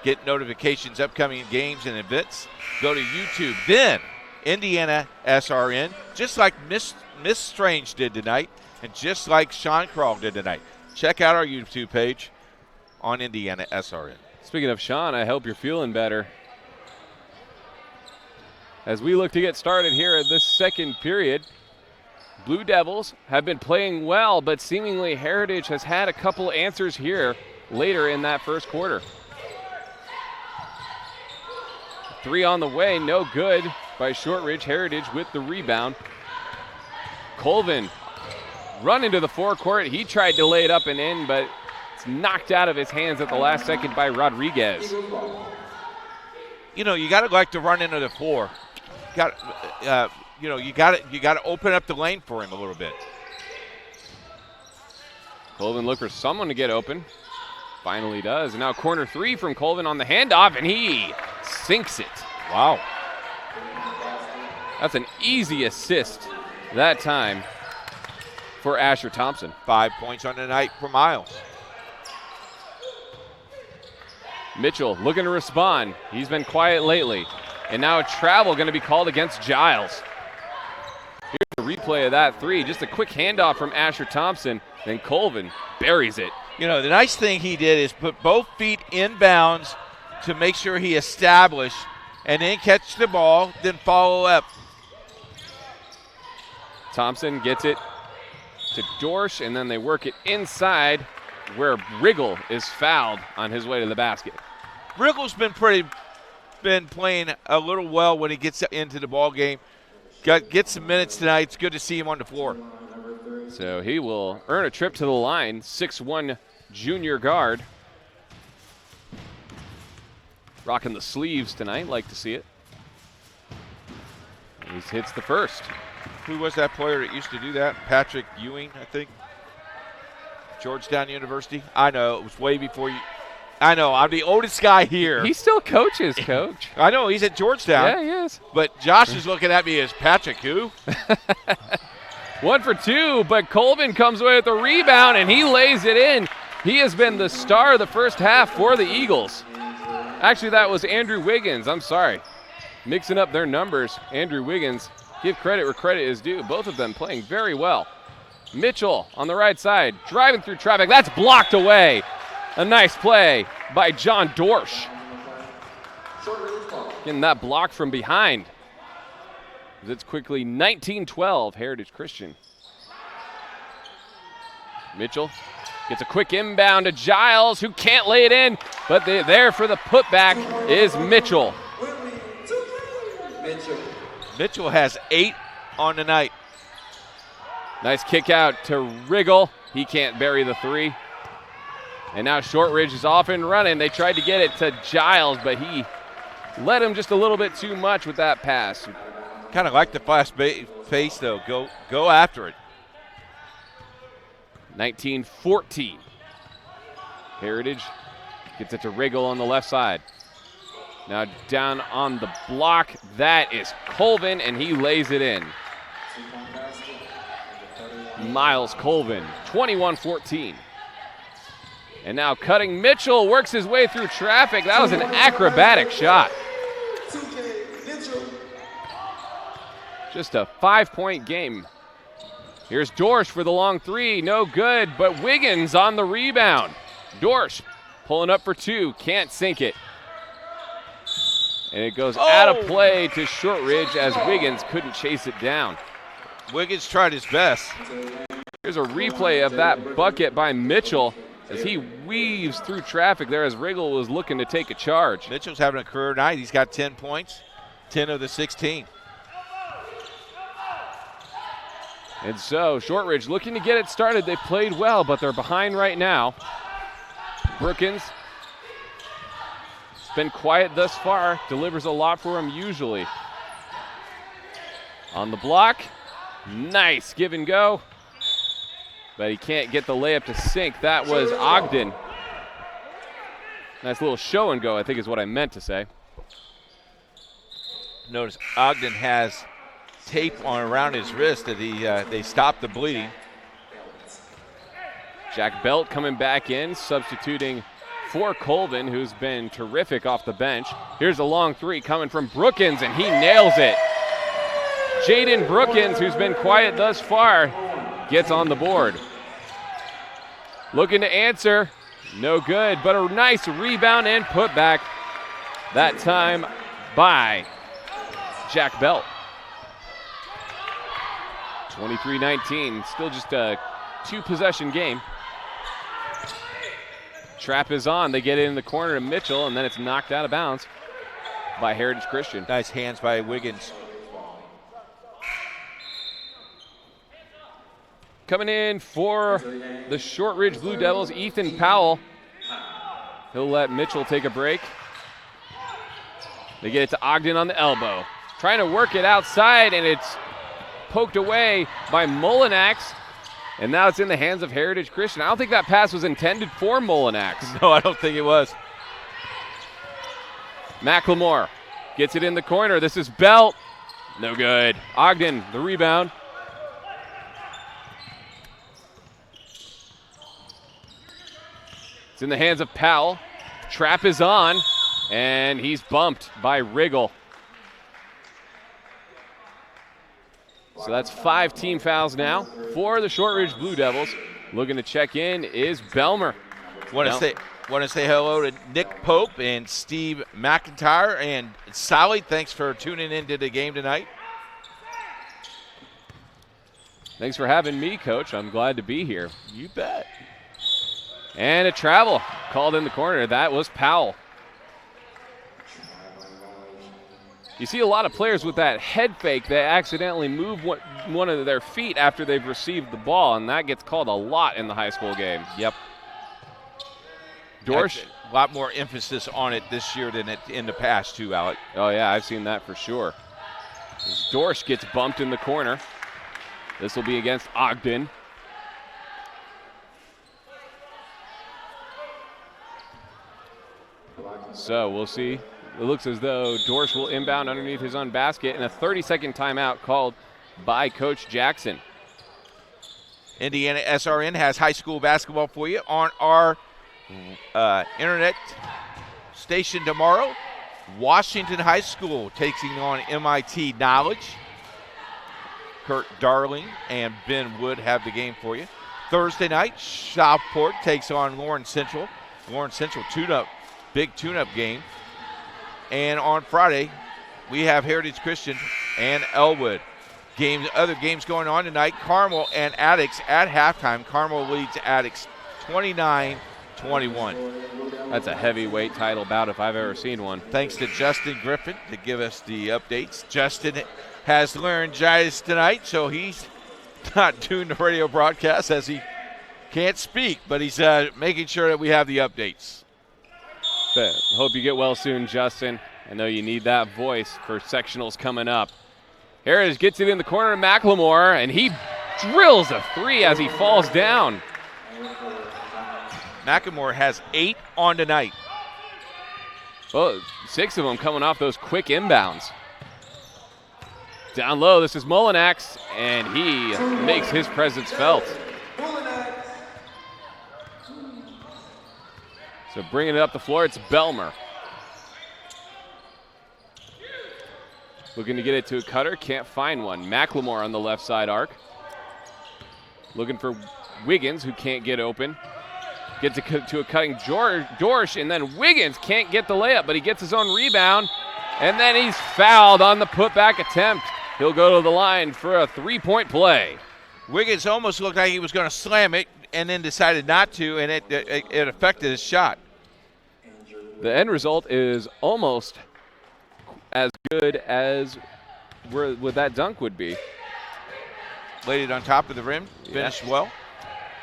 Get notifications, upcoming games and events. Go to YouTube, then Indiana SRN, just like Miss Strange did tonight and just like Sean Crawl did tonight. Check out our YouTube page on Indiana SRN. Speaking of Sean, I hope you're feeling better. As we look to get started here at this second period, Blue Devils have been playing well, but seemingly Heritage has had a couple answers here later in that first quarter. Three on the way, no good by Shortridge. Heritage with the rebound. Colvin run into the forecourt. He tried to lay it up and in, but it's knocked out of his hands at the last second by Rodriguez. You know, you got to like to run into the floor. You got to open up the lane for him a little bit. Colvin looked for someone to get open. Finally does. And now corner three from Colvin on the handoff, and he sinks it. Wow. That's an easy assist that time for Asher Thompson. 5 points on the night for Miles. Mitchell looking to respond. He's been quiet lately. And now a travel going to be called against Giles. Here's a replay of that three. Just a quick handoff from Asher Thompson. Then Colvin buries it. You know, the nice thing he did is put both feet in bounds to make sure he established and then catch the ball, then follow up. Thompson gets it to Dorsch, and then they work it inside where Riggle is fouled on his way to the basket. Riggle's been playing a little well when he gets into the ball game. Get some minutes tonight. It's good to see him on the floor. So he will earn a trip to the line. 6'1" junior guard. Rocking the sleeves tonight. Like to see it. He hits the first. Who was that player that used to do that? Patrick Ewing, I think. Georgetown University. I know, it was way before you. I know, I'm the oldest guy here. He still coaches, Coach. I know, he's at Georgetown. Yeah, he is. But Josh is looking at me as Patrick who? 1 for 2, but Colvin comes away with the rebound, and he lays it in. He has been the star of the first half for the Eagles. Actually, that was Andrew Wiggins. I'm sorry. Mixing up their numbers. Andrew Wiggins, give credit where credit is due. Both of them playing very well. Mitchell on the right side, driving through traffic. That's blocked away. A nice play by John Dorsch. Getting that block from behind. It's quickly 19-12, Heritage Christian. Mitchell gets a quick inbound to Giles, who can't lay it in, but there for the putback is Mitchell. Mitchell has 8 on the night. Nice kick out to Riggle. He can't bury the 3. And now Shortridge is off and running. They tried to get it to Giles, but he led him just a little bit too much with that pass. Kind of like the fast pace, though. Go after it. 19-14. Heritage gets it to Riggle on the left side. Now down on the block, that is Colvin, and he lays it in. Miles Colvin, 21-14. And now cutting Mitchell, works his way through traffic. That was an acrobatic shot. Just a 5-point game. Here's Dorsch for the long 3, no good, but Wiggins on the rebound. Dorsch pulling up for 2, can't sink it. And it goes out of play to Shortridge as Wiggins couldn't chase it down. Wiggins tried his best. Here's a replay of that bucket by Mitchell as he weaves through traffic there as Riggle was looking to take a charge. Mitchell's having a career night. He's got 10 points, 10 of the 16. And so Shortridge looking to get it started. They played well, but they're behind right now. Brookins, it's been quiet thus far, delivers a lot for him usually. On the block, nice give and go, but he can't get the layup to sink. That was Ogden. Nice little show and go, I think is what I meant to say. Notice Ogden has tape on around his wrist that they stopped the bleeding. Jack Belt coming back in, substituting for Colvin, who's been terrific off the bench. Here's a long 3 coming from Brookins, and he nails it. Jaden Brookins, who's been quiet thus far, gets on the board. Looking to answer, no good, but a nice rebound and putback. That time by Jack Belt. 23-19, still just a 2-possession game. Trap is on, they get it in the corner to Mitchell, and then it's knocked out of bounds by Heritage Christian. Nice hands by Wiggins. Coming in for the Shortridge Blue Devils, Ethan Powell. He'll let Mitchell take a break. They get it to Ogden on the elbow. Trying to work it outside, and it's poked away by Mullinax. And now it's in the hands of Heritage Christian. I don't think that pass was intended for Mullinax. No, I don't think it was. McLemore gets it in the corner. This is Belt. No good. Ogden, the rebound. It's in the hands of Powell. Trap is on, and he's bumped by Riggle. So that's 5 team fouls now for the Shortridge Blue Devils. Looking to check in is Belmer. Want to say hello to Nick Pope and Steve McIntyre and Sally. Thanks for tuning into the game tonight. Thanks for having me, Coach. I'm glad to be here. You bet. And a travel called in the corner. That was Powell. You see a lot of players with that head fake. They accidentally move one of their feet after they've received the ball, and that gets called a lot in the high school game. Yep. Dorsch. A lot more emphasis on it this year than in the past, too, Alec. Oh, yeah, I've seen that for sure. As Dorsch gets bumped in the corner. This will be against Ogden. So we'll see. It looks as though Dorsch will inbound underneath his own basket, and a 30-second timeout called by Coach Jackson. Indiana SRN has high school basketball for you on our internet station tomorrow. Washington High School taking on MIT Knowledge. Kurt Darling and Ben Wood have the game for you. Thursday night, Southport takes on Lawrence Central. Lawrence Central tune-up, big tune-up game. And on Friday, we have Heritage Christian and Elwood. Other games going on tonight, Carmel and Addicts at halftime. Carmel leads Addicts 29-21. That's a heavyweight title bout if I've ever seen one. Thanks to Justin Griffin to give us the updates. Justin has laryngitis tonight, so he's not doing the radio broadcast as he can't speak, but he's making sure that we have the updates. But hope you get well soon, Justin. I know you need that voice for sectionals coming up. Heritage gets it in the corner to McLemore, and he drills a three as he falls down. McLemore has 8 on tonight. Well, 6 of them coming off those quick inbounds. Down low, this is Mullinax, and he makes his presence felt. So bringing it up the floor, it's Belmer. Looking to get it to a cutter, can't find one. McLemore on the left side arc. Looking for Wiggins, who can't get open. Gets to a cutting Dorsch, and then Wiggins can't get the layup, but he gets his own rebound, and then he's fouled on the putback attempt. He'll go to the line for a three-point play. Wiggins almost looked like he was going to slam it and then decided not to, and it affected his shot. The end result is almost as good as what that dunk would be. Laid it on top of the rim, finished well.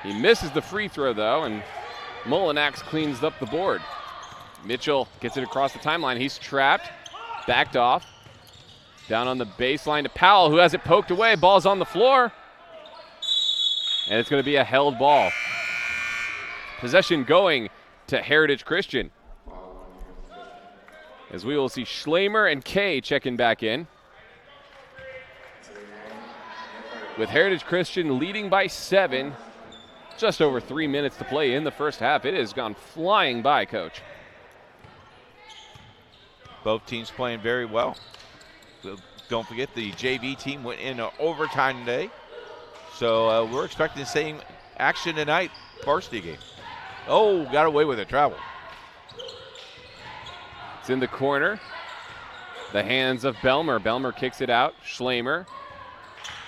He misses the free throw, though, and Mullinax cleans up the board. Mitchell gets it across the timeline. He's trapped, backed off. Down on the baseline to Powell, who has it poked away. Ball's on the floor. And it's going to be a held ball. Possession going to Heritage Christian. As we will see Schlamer and Kay checking back in. With Heritage Christian leading by 7. Just over 3 minutes to play in the first half. It has gone flying by, Coach. Both teams playing very well. Don't forget the JV team went into overtime today. So we're expecting the same action tonight, varsity game. Oh, got away with it, travel. It's in the corner. The hands of Belmer. Belmer kicks it out. Schlamer.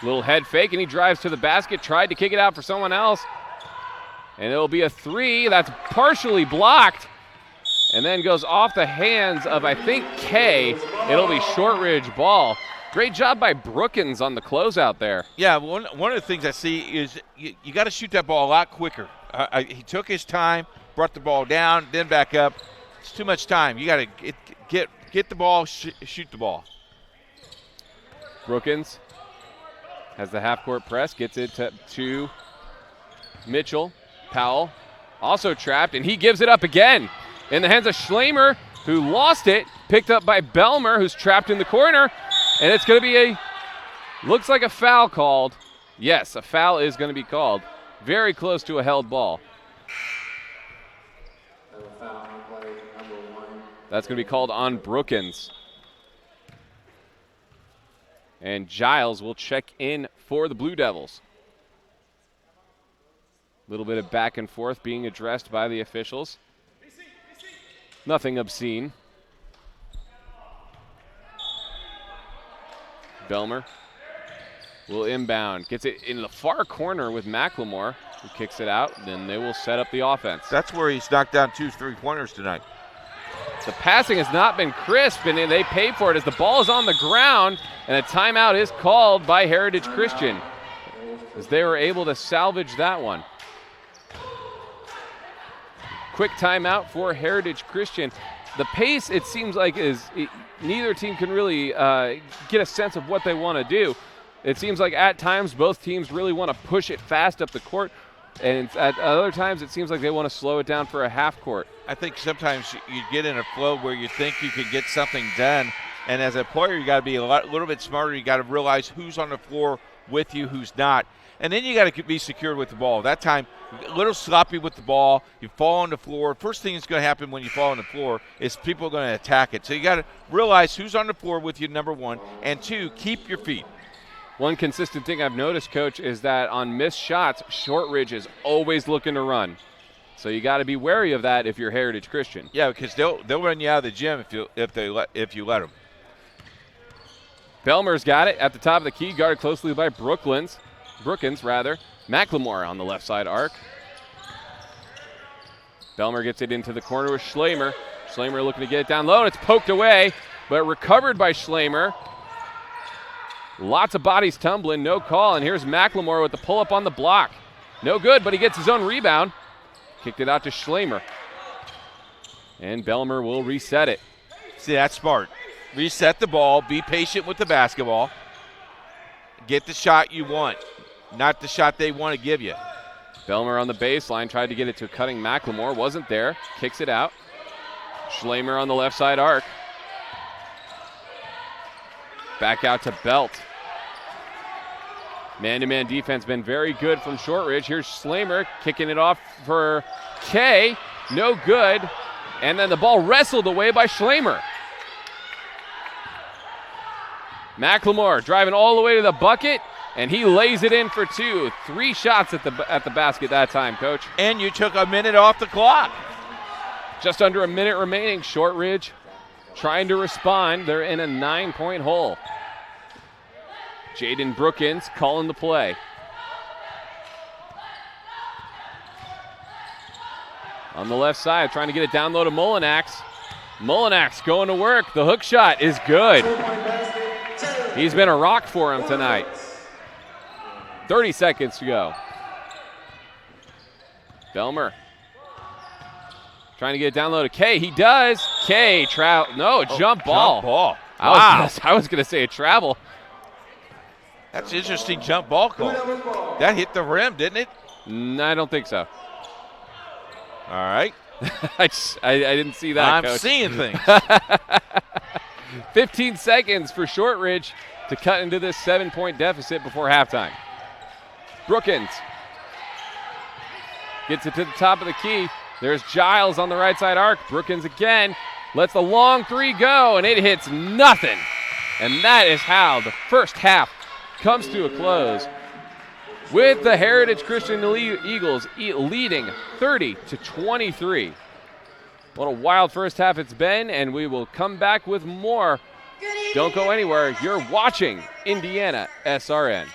Little head fake, and he drives to the basket. Tried to kick it out for someone else. And it'll be a three that's partially blocked. And then goes off the hands of, I think, Kay. It'll be Shortridge ball. Great job by Brookins on the closeout there. Yeah, one of the things I see is you got to shoot that ball a lot quicker. He took his time, brought the ball down, then back up. It's too much time. You got to get the ball, shoot the ball. Brookins has the half-court press, gets it to Mitchell. Powell also trapped, and he gives it up again in the hands of Schlamer, who lost it, picked up by Belmer, who's trapped in the corner, and it's going to be looks like a foul called. Yes, a foul is going to be called. Very close to a held ball. That's going to be called on Brookins. And Giles will check in for the Blue Devils. A little bit of back and forth being addressed by the officials. Nothing obscene. Belmer will inbound. Gets it in the far corner with McLemore, who kicks it out. Then they will set up the offense. That's where he's knocked down 2 3-pointers tonight. The passing has not been crisp, and they pay for it as the ball is on the ground, and a timeout is called by Heritage Christian as they were able to salvage that one. Quick timeout for Heritage Christian. The pace, it seems like, neither team can really get a sense of what they want to do. It seems like at times both teams really want to push it fast up the court, and at other times it seems like they want to slow it down for a half court. I think sometimes you get in a flow where you think you can get something done, and as a player you got to be a little bit smarter. You got to realize who's on the floor with you, who's not. And then you got to be secured with the ball. That time, a little sloppy with the ball. You fall on the floor. First thing that's going to happen when you fall on the floor is people are going to attack it. So you got to realize who's on the floor with you, number one. And two, keep your feet. One consistent thing I've noticed, Coach, is that on missed shots, Shortridge is always looking to run. So you got to be wary of that if you're Heritage Christian. Yeah, because they'll run you out of the gym if you let them. Belmer's got it at the top of the key, guarded closely by Brookins. McLemore on the left side arc. Belmer gets it into the corner with Schlamer. Schlamer looking to get it down low, and it's poked away, but recovered by Schlamer. Lots of bodies tumbling, no call, and here's McLemore with the pull-up on the block. No good, but he gets his own rebound. Kicked it out to Schlamer. And Belmer will reset it. See, that's smart. Reset the ball, be patient with the basketball. Get the shot you want, not the shot they want to give you. Belmer on the baseline, tried to get it to cutting McLemore, wasn't there, kicks it out. Schlamer on the left side arc. Back out to Belt. Man-to-man defense been very good from Shortridge. Here's Schlamer kicking it off for Kay. No good. And then the ball wrestled away by Schlamer. McLemore driving all the way to the bucket, and he lays it in for two. 3 shots at the basket that time, Coach. And you took a minute off the clock. Just under a minute remaining. Shortridge trying to respond. They're in a 9-point hole. Jaden Brookins calling the play. On the left side, trying to get it down low to Molinax. Molinax going to work. The hook shot is good. He's been a rock for him tonight. 30 seconds to go. Belmer trying to get it down low to Kay. He does. Kay, jump ball. Jump ball. I was going to say a travel. That's an interesting jump ball call. That hit the rim, didn't it? No, I don't think so. All right. I didn't see that, I'm Coach. seeing things. 15 seconds for Shortridge to cut into this 7-point deficit before halftime. Brookins gets it to the top of the key. There's Giles on the right side arc. Brookins again lets the long 3 go, and it hits nothing. And that is how the first half comes to a close, with the Heritage Christian Eagles leading 30-23. What a wild first half it's been, and we will come back with more. Don't go anywhere. You're watching Indiana SRN.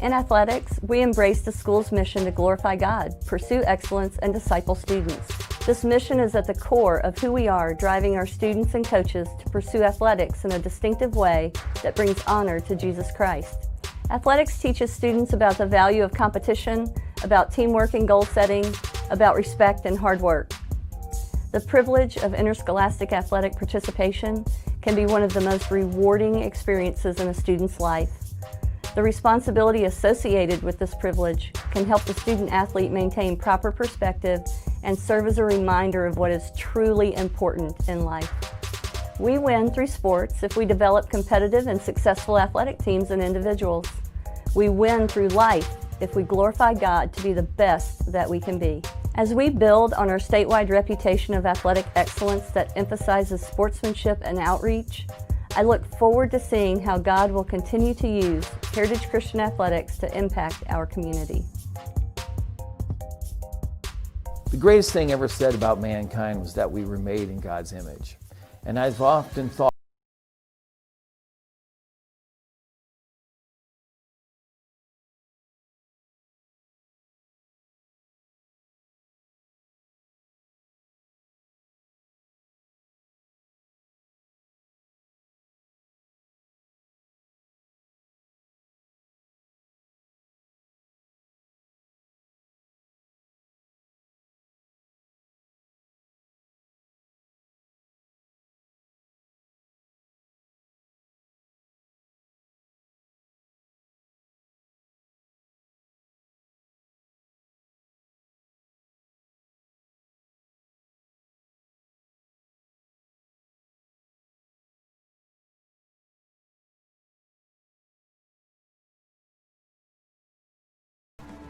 In athletics, we embrace the school's mission to glorify God, pursue excellence, and disciple students. This mission is at the core of who we are, driving our students and coaches to pursue athletics in a distinctive way that brings honor to Jesus Christ. Athletics teaches students about the value of competition, about teamwork and goal setting, about respect and hard work. The privilege of interscholastic athletic participation can be one of the most rewarding experiences in a student's life. The responsibility associated with this privilege can help the student athlete maintain proper perspective and serve as a reminder of what is truly important in life. We win through sports if we develop competitive and successful athletic teams and individuals. We win through life if we glorify God to be the best that we can be. As we build on our statewide reputation of athletic excellence that emphasizes sportsmanship and outreach, I look forward to seeing how God will continue to use Heritage Christian Athletics to impact our community. The greatest thing ever said about mankind was that we were made in God's image. And I've often thought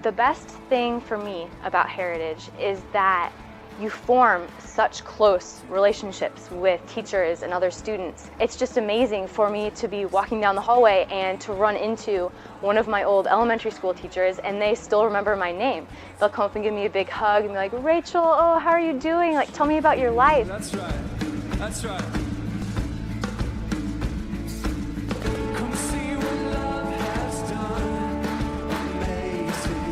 The best thing for me about Heritage is that you form such close relationships with teachers and other students. It's just amazing for me to be walking down the hallway and to run into one of my old elementary school teachers, and they still remember my name. They'll come up and give me a big hug and be like, Rachel, oh, how are you doing? Like, tell me about your life. That's right. That's right. Come see what love has done. Amazing.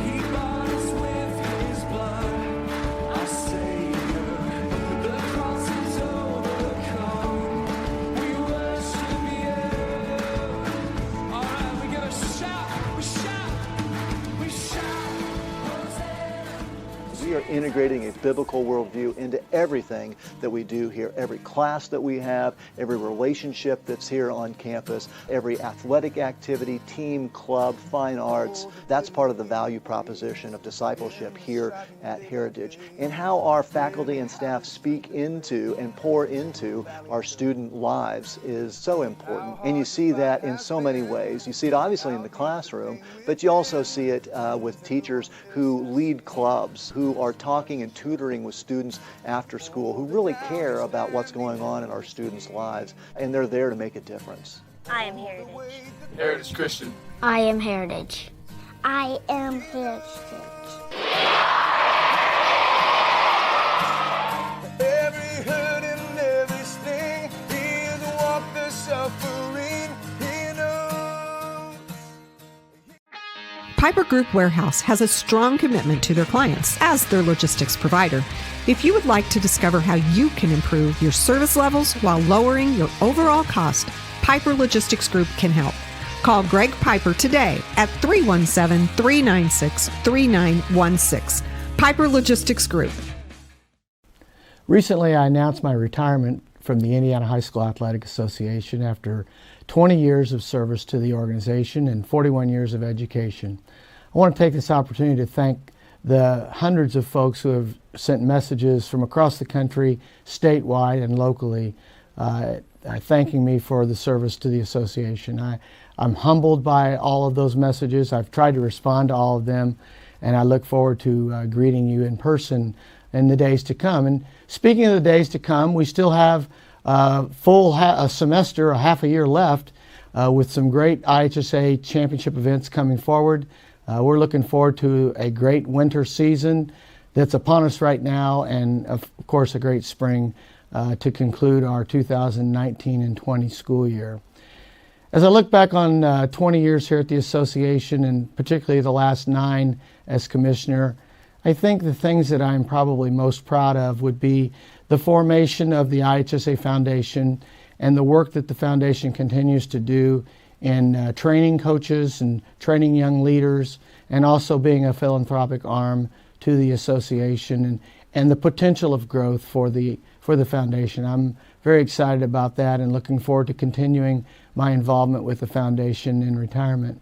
He bought us with his blood. Our Savior. The cross is overcome. We worship you. All right, we gotta shout. We shout. We shout. We are integrating a biblical worldview into everything that we do here. Every class that we have, every relationship that's here on campus, every athletic activity, team, club, fine arts, that's part of the value proposition of discipleship here at Heritage. And how our faculty and staff speak into and pour into our student lives is so important. And you see that in so many ways. You see it obviously in the classroom, but you also see it with teachers who lead clubs, who are talking and tutoring with students after school, who really care about what's going on in our students' lives, and they're there to make a difference. I am Heritage. Heritage Christian. I am Heritage. I am Heritage. Every hurt and every sting, he has walked the suffering, he knows. Piper Group Warehouse has a strong commitment to their clients as their logistics provider. If you would like to discover how you can improve your service levels while lowering your overall cost, Piper Logistics Group can help. Call Greg Piper today at 317-396-3916. Piper Logistics Group. Recently, I announced my retirement from the Indiana High School Athletic Association after 20 years of service to the organization and 41 years of education. I want to take this opportunity to thank the hundreds of folks who have sent messages from across the country, statewide and locally, thanking me for the service to the association. I'm humbled by all of those messages. I've tried to respond to all of them, and I look forward to greeting you in person in the days to come. And speaking of the days to come, we still have a semester, a half a year left, with some great IHSA championship events coming forward. We're looking forward to a great winter season that's upon us right now, and of course a great spring to conclude our 2019 and 20 school year. As I look back on 20 years here at the association, and particularly the last 9 as commissioner, I think the things that I'm probably most proud of would be the formation of the IHSA Foundation and the work that the foundation continues to do in training coaches and training young leaders, and also being a philanthropic arm to the association, and the potential of growth for the foundation. I'm very excited about that and looking forward to continuing my involvement with the foundation in retirement.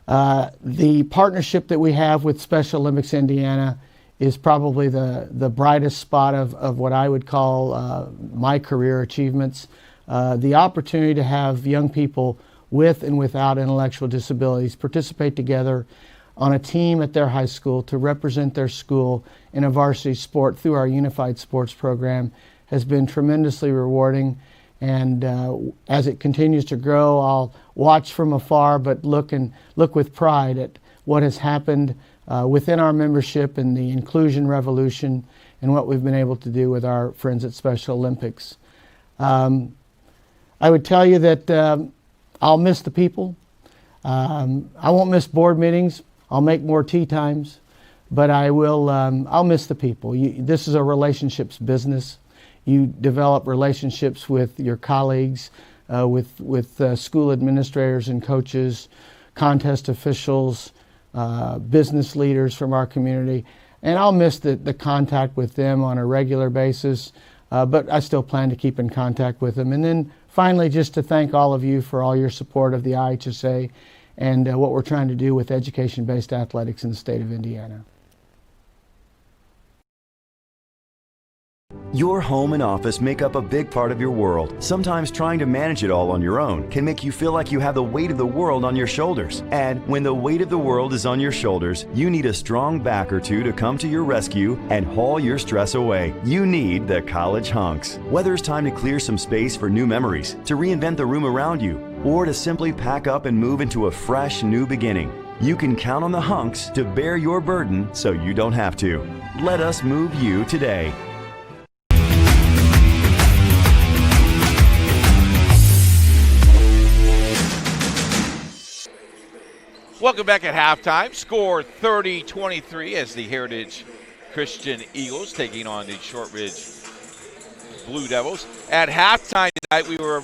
The partnership that we have with Special Olympics Indiana is probably the brightest spot of what I would call my career achievements. The opportunity to have young people with and without intellectual disabilities participate together on a team at their high school to represent their school in a varsity sport through our unified sports program has been tremendously rewarding. And as it continues to grow, I'll watch from afar, but look with pride at what has happened within our membership and the inclusion revolution and what we've been able to do with our friends at Special Olympics. I would tell you that I'll miss the people. I won't miss board meetings. I'll make more tea times, but I'll miss the people. This is a relationships business. You develop relationships with your colleagues, with school administrators and coaches, contest officials, business leaders from our community, and I'll miss the contact with them on a regular basis, but I still plan to keep in contact with them. And then finally, just to thank all of you for all your support of the IHSA and what we're trying to do with education-based athletics in the state of Indiana. Your home and office make up a big part of your world. Sometimes trying to manage it all on your own can make you feel like you have the weight of the world on your shoulders. And when the weight of the world is on your shoulders, you need a strong back or two to come to your rescue and haul your stress away. You need the College Hunks. Whether it's time to clear some space for new memories, to reinvent the room around you, or to simply pack up and move into a fresh new beginning, you can count on the Hunks to bear your burden so you don't have to. Let us move you today. Welcome back at halftime. Score 30-23 as the Heritage Christian Eagles taking on the Shortridge Blue Devils. At halftime tonight, we were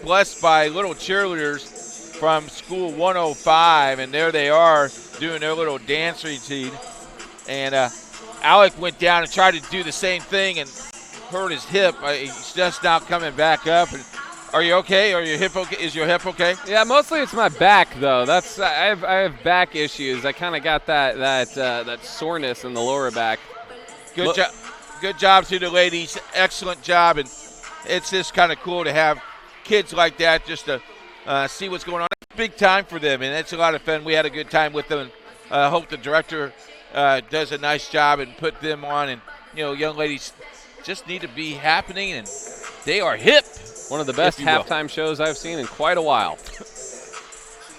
blessed by little cheerleaders from School 105, and there they are doing their little dance routine. And Alec went down and tried to do the same thing and hurt his hip. He's just now coming back up. And are you okay? Are your hip okay? Is your hip okay? Yeah, mostly it's my back though. I have back issues. I kind of got that soreness in the lower back. Good job. Good job to the ladies. Excellent job, and it's just kind of cool to have kids like that just to see what's going on. It's big time for them, and it's a lot of fun. We had a good time with them. Hope the director does a nice job and put them on. And young ladies just need to be happening, and they are hip. One of the best halftime shows I've seen in quite a while.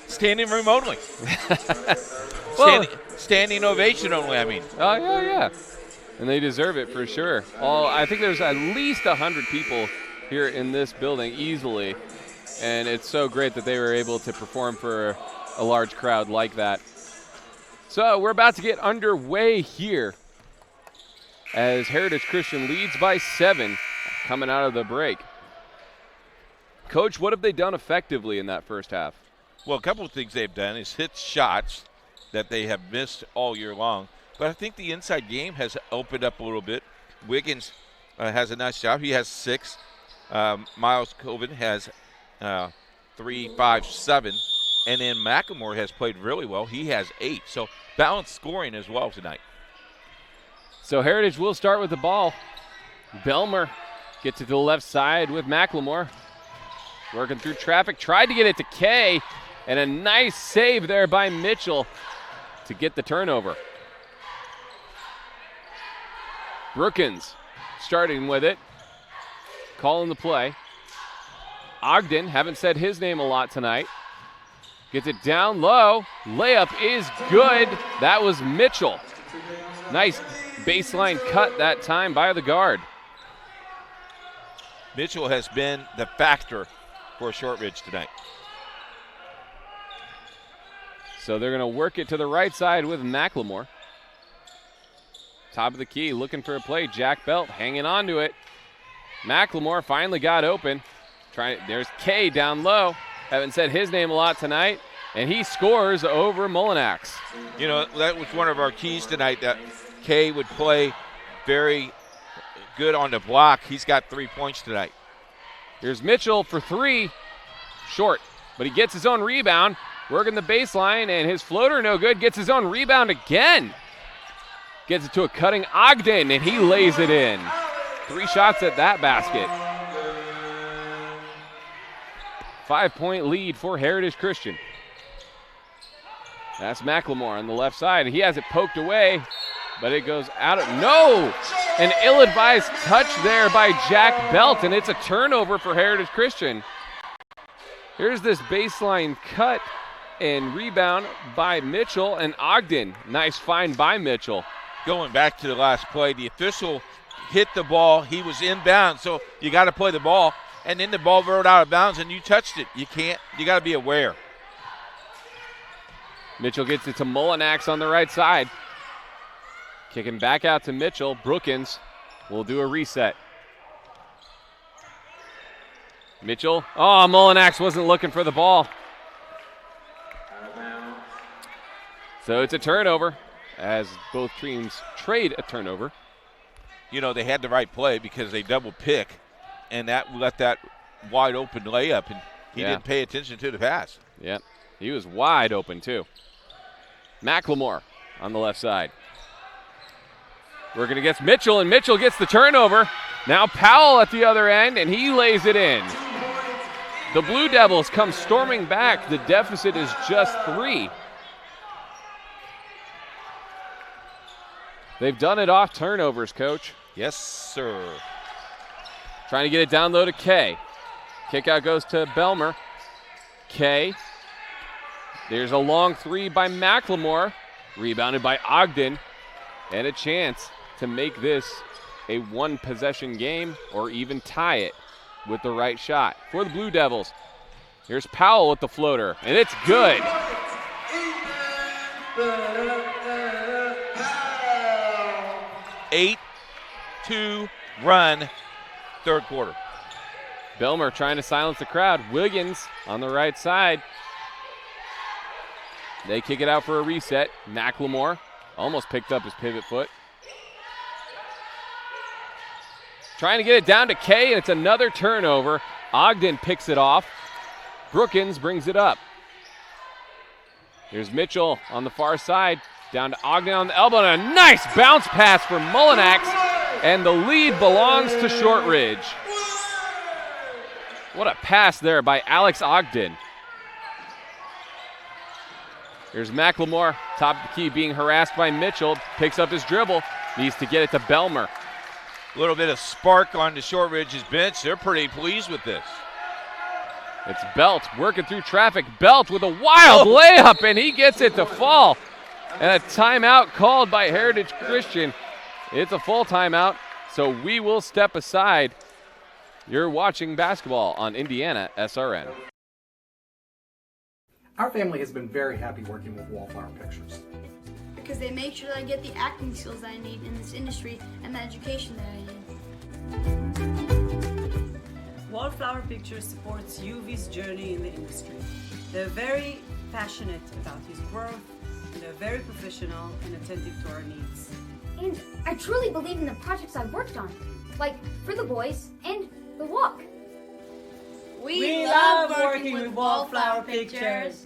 Standing room only. Standing ovation only, I mean. Oh, yeah. And they deserve it for sure. I think there's at least 100 people here in this building easily. And it's so great that they were able to perform for a large crowd like that. So we're about to get underway here as Heritage Christian leads by 7 coming out of the break. Coach, what have they done effectively in that first half? Well, a couple of things they've done is hit shots that they have missed all year long. But I think the inside game has opened up a little bit. Wiggins has a nice job. He has 6. Miles Coven has 3, 5, 7. And then McLemore has played really well. He has 8. So balanced scoring as well tonight. So Heritage will start with the ball. Belmer gets it to the left side with McLemore. Working through traffic, tried to get it to Kay, and a nice save there by Mitchell to get the turnover. Brookins starting with it, calling the play. Ogden, haven't said his name a lot tonight. Gets it down low, layup is good. That was Mitchell. Nice baseline cut that time by the guard. Mitchell has been the factor for Shortridge tonight. So they're going to work it to the right side with McLemore. Top of the key, looking for a play. Jack Belt hanging on to it. McLemore finally got open. There's Kay down low. Haven't said his name a lot tonight. And he scores over Mullinax. That was one of our keys tonight, that Kay would play very good on the block. He's got 3 points tonight. Here's Mitchell for 3. Short, but he gets his own rebound. Working the baseline, and his floater no good. Gets his own rebound again. Gets it to a cutting Ogden, and he lays it in. 3 shots at that basket. 5-point lead for Heritage Christian. That's McLemore on the left side. He has it poked away, but it goes out of, no! An ill-advised touch there by Jack Belt, and it's a turnover for Heritage Christian. Here's this baseline cut and rebound by Mitchell and Ogden. Nice find by Mitchell. Going back to the last play, the official hit the ball. He was inbound, so you got to play the ball. And then the ball rolled out of bounds, and you touched it. You got to be aware. Mitchell gets it to Mullinax on the right side. Kicking back out to Mitchell. Brookins will do a reset. Mitchell. Oh, Mullinax wasn't looking for the ball. So it's a turnover as both teams trade a turnover. They had the right play because they double pick, and that let that wide open layup, and he didn't pay attention to the pass. Yep, he was wide open too. McLemore on the left side. Working against Mitchell, and Mitchell gets the turnover. Now Powell at the other end, and he lays it in. The Blue Devils come storming back. The deficit is just 3. They've done it off turnovers, Coach. Yes, sir. Trying to get it down low to Kay. Kick out goes to Belmer. Kay. There's a long 3 by McLemore. Rebounded by Ogden. And a chance to make this a 1-possession game or even tie it with the right shot for the Blue Devils. Here's Powell with the floater, and it's good. Eight 2 run, third quarter. Belmer trying to silence the crowd. Wiggins on the right side. They kick it out for a reset. McLemore almost picked up his pivot foot. Trying to get it down to Kay, and it's another turnover. Ogden picks it off. Brookins brings it up. Here's Mitchell on the far side. Down to Ogden on the elbow, and a nice bounce pass for Mullinax, and the lead belongs to Shortridge. What a pass there by Alex Ogden. Here's McLemore, top of the key, being harassed by Mitchell. Picks up his dribble, needs to get it to Belmer. A little bit of spark on the Shortridge's bench. They're pretty pleased with this. It's Belt working through traffic. Belt with a wild layup, and he gets it to fall. And a timeout called by Heritage Christian. It's a full timeout, so we will step aside. You're watching basketball on Indiana SRN. Our family has been very happy working with Wallflower Pictures, because they make sure that I get the acting skills that I need in this industry and the education that I need. Wallflower Pictures supports UV's journey in the industry. They're very passionate about his growth, and they're very professional and attentive to our needs. And I truly believe in the projects I've worked on, like For the Boys and The Walk. We love working with Wallflower Pictures.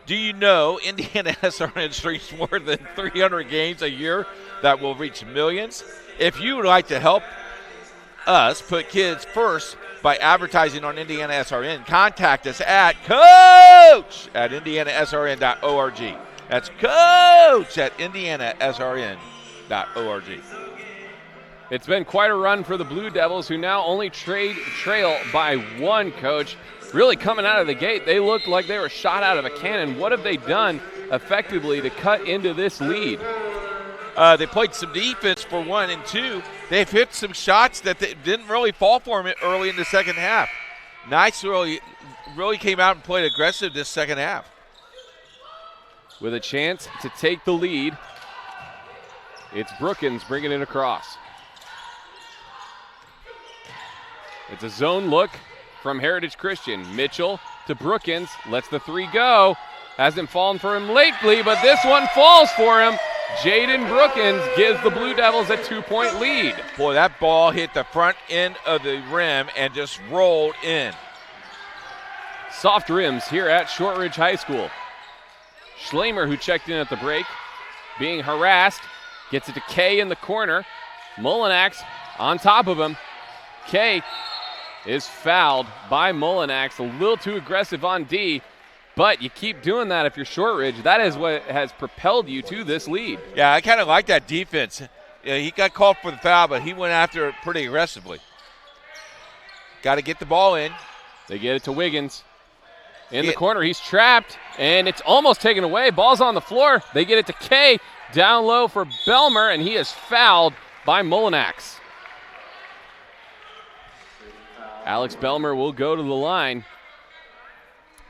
Do you know Indiana SRN streams more than 300 games a year that will reach millions? If you would like to help us put kids first by advertising on Indiana SRN, contact us at coach@indianasrn.org. That's coach@indianasrn.org. It's been quite a run for the Blue Devils, who now only trail by 1, Coach. Really coming out of the gate, they looked like they were shot out of a cannon. What have they done effectively to cut into this lead? They played some defense for 1, and 2, they've hit some shots that they didn't really fall for them early in the second half. Nice really came out and played aggressive this second half. With a chance to take the lead, it's Brookins bringing it across. It's a zone look from Heritage Christian. Mitchell to Brookins, lets the 3 go. Hasn't fallen for him lately, but this one falls for him. Jaden Brookins gives the Blue Devils a 2-point lead. Boy, that ball hit the front end of the rim and just rolled in. Soft rims here at Shortridge High School. Schlamer, who checked in at the break, being harassed, gets it to Kay in the corner. Mullinax on top of him. Kay is fouled by Mullinax, a little too aggressive on D, but you keep doing that if you're Shortridge. That is what has propelled you to this lead. Yeah, I kind of like that defense. He got called for the foul, but he went after it pretty aggressively. Got to get the ball in. They get it to Wiggins. In the corner, he's trapped, and it's almost taken away. Ball's on the floor. They get it to Kay. Down low for Belmer, and he is fouled by Mullinax. Alex Belmer will go to the line.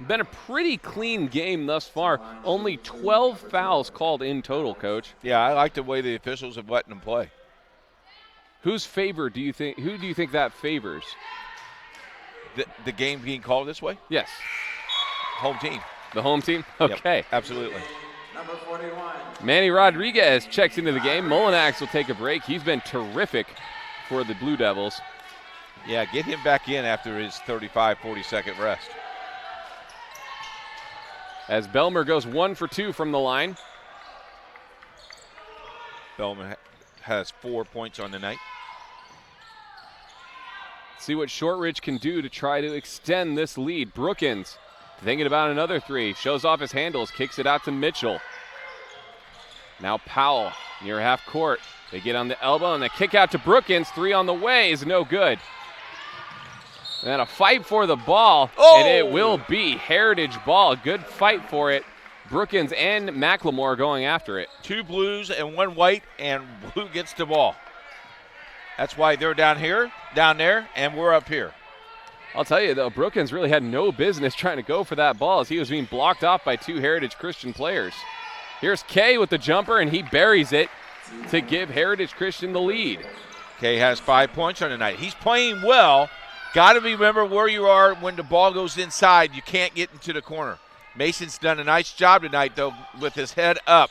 Been a pretty clean game thus far. Only 12 fouls called in total, Coach. Yeah, I like the way the officials have let them play. Who do you think that favors? The game being called this way? Yes. Home team. The home team? Okay. Yep, absolutely. Number 41. Manny Rodriguez checks into the game. Mullinax will take a break. He's been terrific for the Blue Devils. Yeah, get him back in after his 35-40-second rest. as Belmer goes 1 for 2 from the line. Belmer has 4 points on the night. See what Shortridge can do to try to extend this lead. Brookins thinking about another three. Shows off his handles, kicks it out to Mitchell. Now Powell near half court. They get on the elbow and the kick out to Brookins. 3 on the way is no good. And then a fight for the ball, and it will be Heritage ball. Good fight for it. Brookins and McLemore going after it. 2 blues and 1 white, and blue gets the ball. That's why they're down here, down there, and we're up here. I'll tell you, though, Brookins really had no business trying to go for that ball as he was being blocked off by 2 Heritage Christian players. Here's Kay with the jumper, and he buries it to give Heritage Christian the lead. Kay has 5 points on the night. He's playing well. Got to remember where you are when the ball goes inside. You can't get into the corner. Mason's done a nice job tonight, though, with his head up.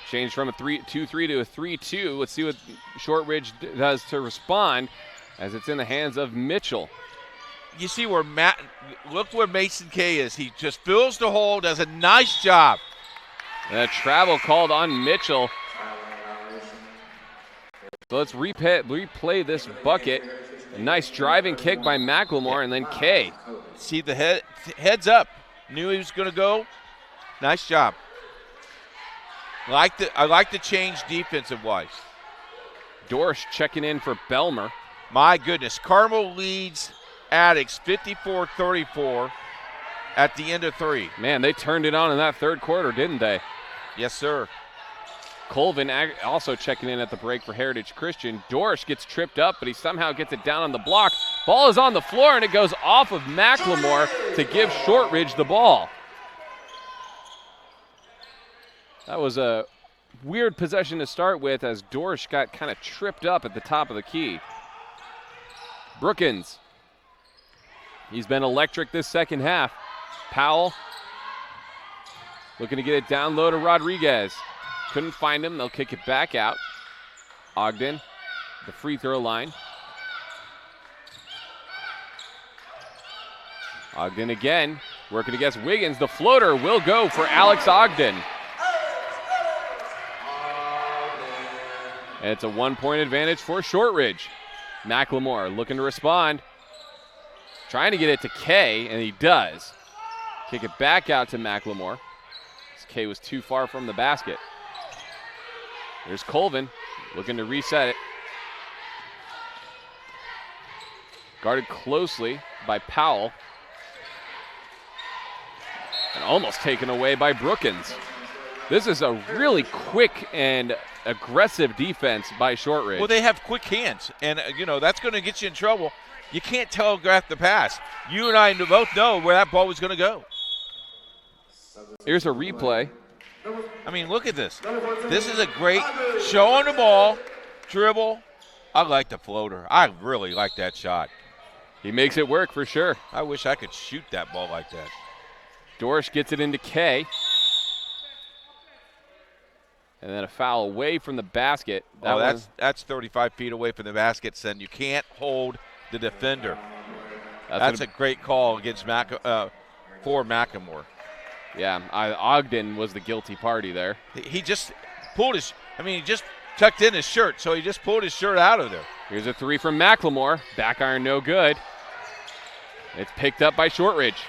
Changed from a 2-3 to a 3-2. Let's see what Shortridge does to respond as it's in the hands of Mitchell. You see where look where Mason Kay is. He just fills the hole, does a nice job. And a travel called on Mitchell. So let's replay this bucket. A nice driving kick by McLemore, and then Kay. See the heads up. Knew he was going to go. Nice job. I like the change defensive-wise. Dorsch checking in for Belmer. My goodness, Carmel leads Addicts 54-34 at the end of 3. Man, they turned it on in that third quarter, didn't they? Yes, sir. Colvin also checking in at the break for Heritage Christian. Dorsch gets tripped up, but he somehow gets it down on the block. Ball is on the floor, and it goes off of McLemore to give Shortridge the ball. That was a weird possession to start with as Dorsch got kind of tripped up at the top of the key. Brookins. He's been electric this second half. Powell looking to get it down low to Rodriguez. Couldn't find him. They'll kick it back out. Ogden, the free throw line. Ogden again, working against Wiggins. The floater will go for Alex Ogden. And it's a 1-point advantage for Shortridge. McLemore looking to respond. Trying to get it to Kay, and he does. Kick it back out to McLemore. Kay was too far from the basket. There's Colvin looking to reset it. Guarded closely by Powell. And almost taken away by Brookins. This is a really quick and aggressive defense by Shortridge. Well, they have quick hands, and, that's going to get you in trouble. You can't telegraph the pass. You and I both know where that ball was going to go. Here's a replay. I mean, look at this. This is a great show on the ball, dribble. I like the floater. I really like that shot. He makes it work for sure. I wish I could shoot that ball like that. Dorsch gets it into Kay. And then a foul away from the basket. That's 35 feet away from the baskets, and you can't hold the defender. That's a great call against for McLemore. Yeah, Ogden was the guilty party there. He just pulled he just tucked in his shirt, so he just pulled his shirt out of there. Here's a 3 from McLemore. Back iron no good. It's picked up by Shortridge.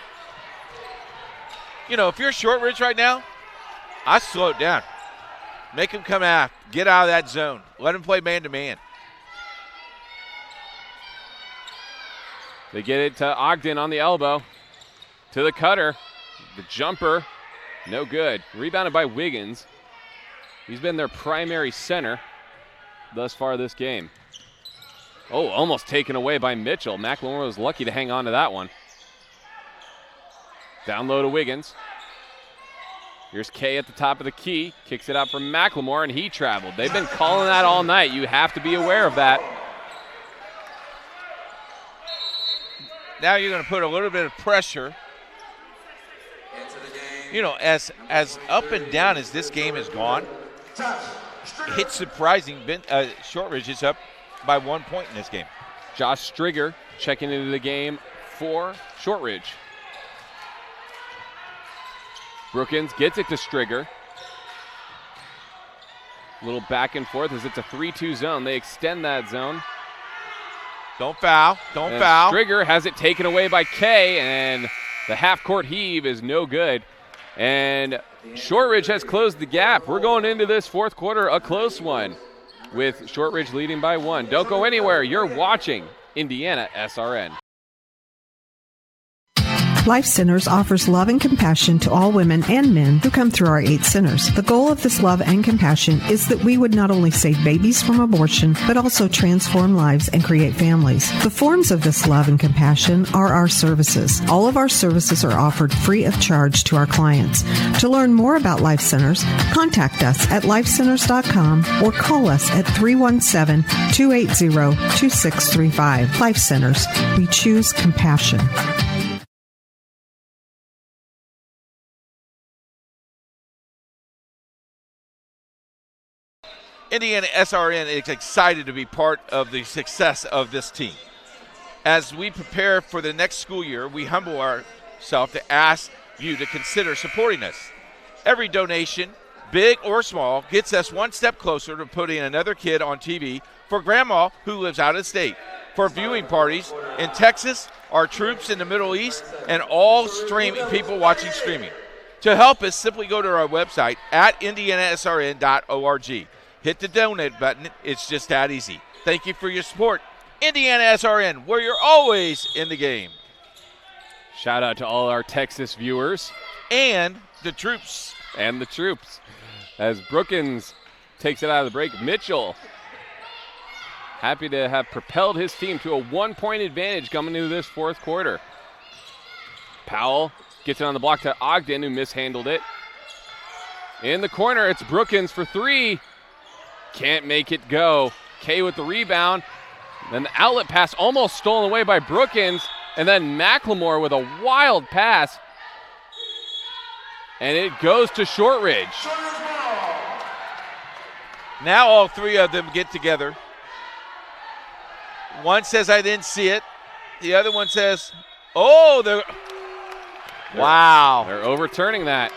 If you're Shortridge right now, I slow it down. Make him come out. Get out of that zone. Let him play man-to-man. They get it to Ogden on the elbow. To the cutter. The jumper, no good. Rebounded by Wiggins. He's been their primary center thus far this game. Oh, almost taken away by Mitchell. McLemore was lucky to hang on to that one. Down low to Wiggins. Here's Kay at the top of the key. Kicks it out for McLemore, and he traveled. They've been calling that all night. You have to be aware of that. Now you're going to put a little bit of pressure. As up and down as this game has gone, it's surprising. Shortridge is up by 1 point in this game. Josh Strigger checking into the game for Shortridge. Brookins gets it to Strigger. A little back and forth as it's a 3-2 zone. They extend that zone. Don't foul. Don't And foul. Strigger has it taken away by Kay, and the half-court heave is no good. And Shortridge has closed the gap. We're going into this fourth quarter, a close one, with Shortridge leading by 1. Don't go anywhere. You're watching Indiana SRN. Life Centers offers love and compassion to all women and men who come through our 8 centers. The goal of this love and compassion is that we would not only save babies from abortion, but also transform lives and create families. The forms of this love and compassion are our services. All of our services are offered free of charge to our clients. To learn more about Life Centers, contact us at lifecenters.com or call us at 317-280-2635. Life Centers. We choose compassion. Indiana SRN is excited to be part of the success of this team. As we prepare for the next school year, we humble ourselves to ask you to consider supporting us. Every donation, big or small, gets us one step closer to putting another kid on TV for grandma who lives out of state, for viewing parties in Texas, our troops in the Middle East, and all people watching streaming. To help us, simply go to our website at indianasrn.org. Hit the donate button. It's just that easy. Thank you for your support. Indiana SRN, where you're always in the game. Shout out to all our Texas viewers. And the troops. And the troops. As Brookins takes it out of the break, Mitchell happy to have propelled his team to a 1-point advantage coming into this fourth quarter. Powell gets it on the block to Ogden, who mishandled it. In the corner, it's Brookins for 3. Can't make it go. Kay with the rebound. Then the outlet pass almost stolen away by Brookins. And then McLemore with a wild pass. And it goes to Shortridge. Now all 3 of them get together. One says, I didn't see it. The other one says, wow. They're overturning that.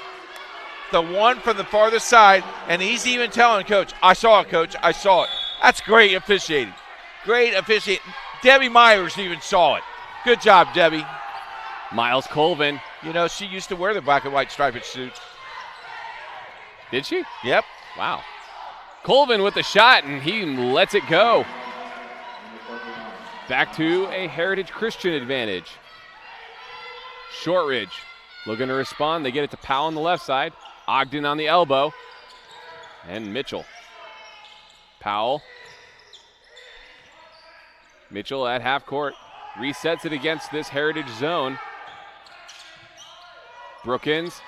The one from the farther side, and he's even telling Coach, I saw it, Coach, I saw it. That's great officiating. Great officiating. Debbie Myers even saw it. Good job, Debbie. Miles Colvin. You know, she used to wear the black and white striped suit. Did she? Yep. Wow. Colvin with the shot, and he lets it go. Back to a Heritage Christian advantage. Shortridge looking to respond. They get it to Powell on the left side. Ogden on the elbow. And Mitchell. Powell. Mitchell at half court. Resets it against this Heritage zone. Brookins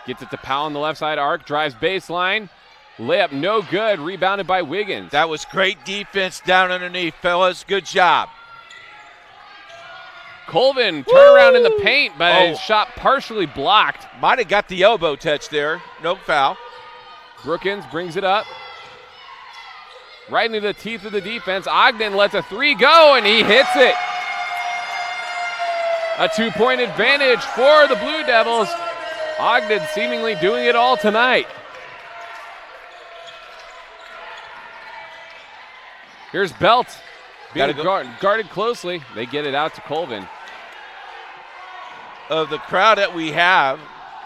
gets it to Powell on the left side arc. Drives baseline. Layup no good. Rebounded by Wiggins. That was great defense down underneath, fellas. Good job. Colvin turnaround in the paint, but his shot partially blocked. Might have got the elbow touch there. No foul. Brookins brings it up. Right into the teeth of the defense. Ogden lets a 3 go, and he hits it. A 2-point advantage for the Blue Devils. Ogden seemingly doing it all tonight. Here's Belt being guarded closely. They get it out to Colvin. Of the crowd that we have,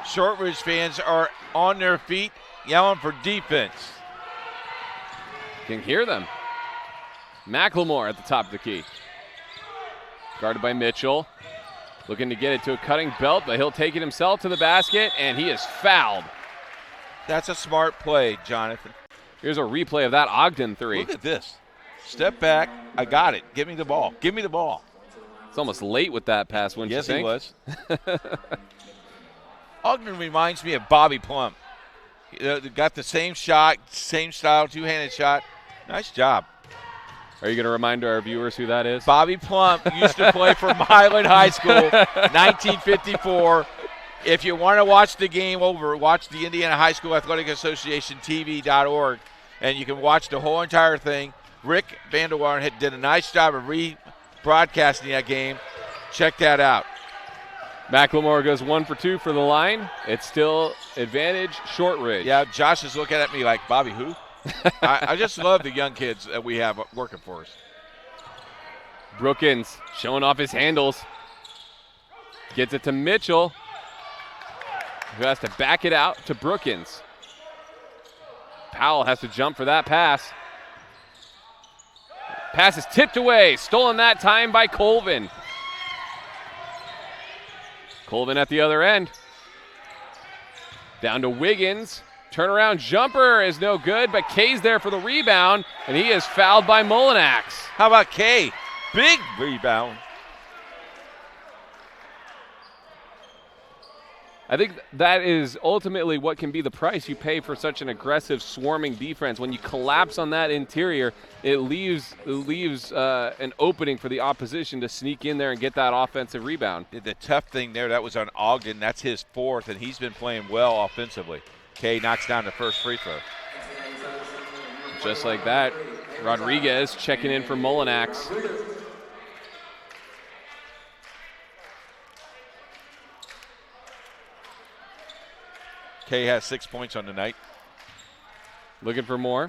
Shortridge fans are on their feet yelling for defense. Can hear them. McLemore at the top of the key. Guarded by Mitchell. Looking to get it to a cutting Belt, but he'll take it himself to the basket, and he is fouled. That's a smart play, Jonathan. Here's a replay of that Ogden 3. Look at this. Step back. I got it. Give me the ball. Give me the ball. It's almost late with that pass, wouldn't you think? Yes, he was. Ogden reminds me of Bobby Plum. Got the same shot, same style, two-handed shot. Nice job. Are you going to remind our viewers who that is? Bobby Plum used to play for Milan High School, 1954. If you want to watch the game over, watch the Indiana High School Athletic Association TV.org, and you can watch the whole entire thing. Rick Vanderwarren did a nice job of rebroadcasting that game. Check that out. McLemore goes 1 for 2 for the line. It's still advantage Shortridge. Yeah, Josh is looking at me like, Bobby, who? I just love the young kids that we have working for us. Brookins showing off his handles. Gets it to Mitchell, who has to back it out to Brookins. Powell has to jump for that pass. Pass is tipped away. Stolen that time by Colvin. Colvin at the other end. Down to Wiggins. Turnaround jumper is no good, but Kay's there for the rebound, and he is fouled by Mullinax. How about Kay? Big rebound. I think that is ultimately what can be the price you pay for such an aggressive, swarming defense. When you collapse on that interior, it leaves an opening for the opposition to sneak in there and get that offensive rebound. The tough thing there, that was on Ogden. That's his fourth, and he's been playing well offensively. Kay knocks down the first free throw. Just like that, Rodriguez checking in for Mullinax. Kay has 6 points on the night. Looking for more.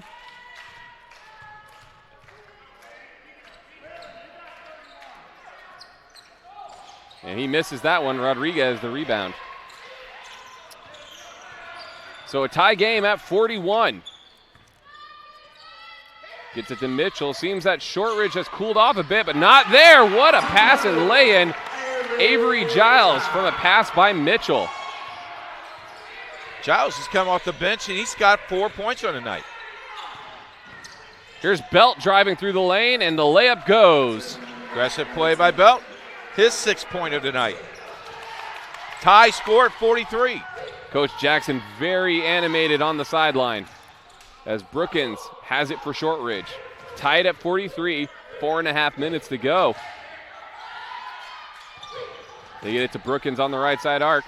And he misses that one. Rodriguez, the rebound. So a tie game at 41. Gets it to Mitchell. Seems that Shortridge has cooled off a bit, but not there. What a pass and lay-in. Avery Giles from a pass by Mitchell. Giles has come off the bench, and he's got 4 points on the night. Here's Belt driving through the lane, and the layup goes. Aggressive play by Belt. His 6th point of the night. Tie score at 43. Coach Jackson very animated on the sideline as Brookins has it for Shortridge. Tied at 43, 4.5 minutes to go. They get it to Brookins on the right side arc.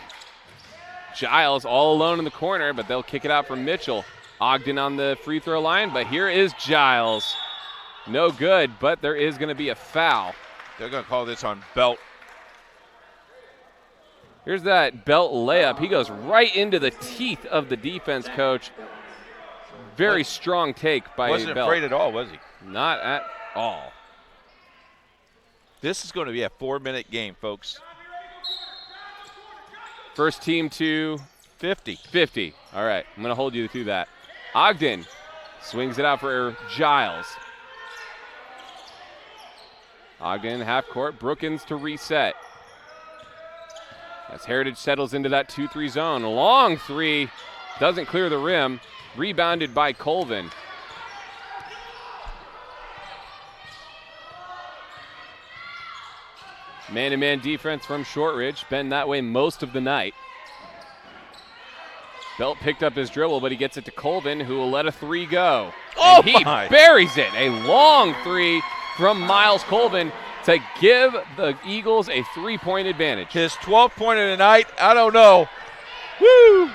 Giles all alone in the corner, but they'll kick it out for Mitchell. Ogden on the free throw line, but here is Giles. No good, but there is going to be a foul. They're going to call this on Belt. Here's that Belt layup. He goes right into the teeth of the defense coach. Very strong take by Belt. Wasn't afraid at all, was he? Not at all. This is going to be a 4-minute game, folks. First team to 50. 50. All right, I'm going to hold you to that. Ogden swings it out for Giles. Ogden half court. Brookins to reset. As Heritage settles into that 2-3 zone. A long three. Doesn't clear the rim. Rebounded by Colvin. Man-to-man defense from Shortridge. Been that way most of the night. Belt picked up his dribble, but he gets it to Colvin, who will let a three go. Oh, and he buries it. A long three from Miles Colvin to give the Eagles a 3-point advantage. His 12th point of the night, I don't know. Woo!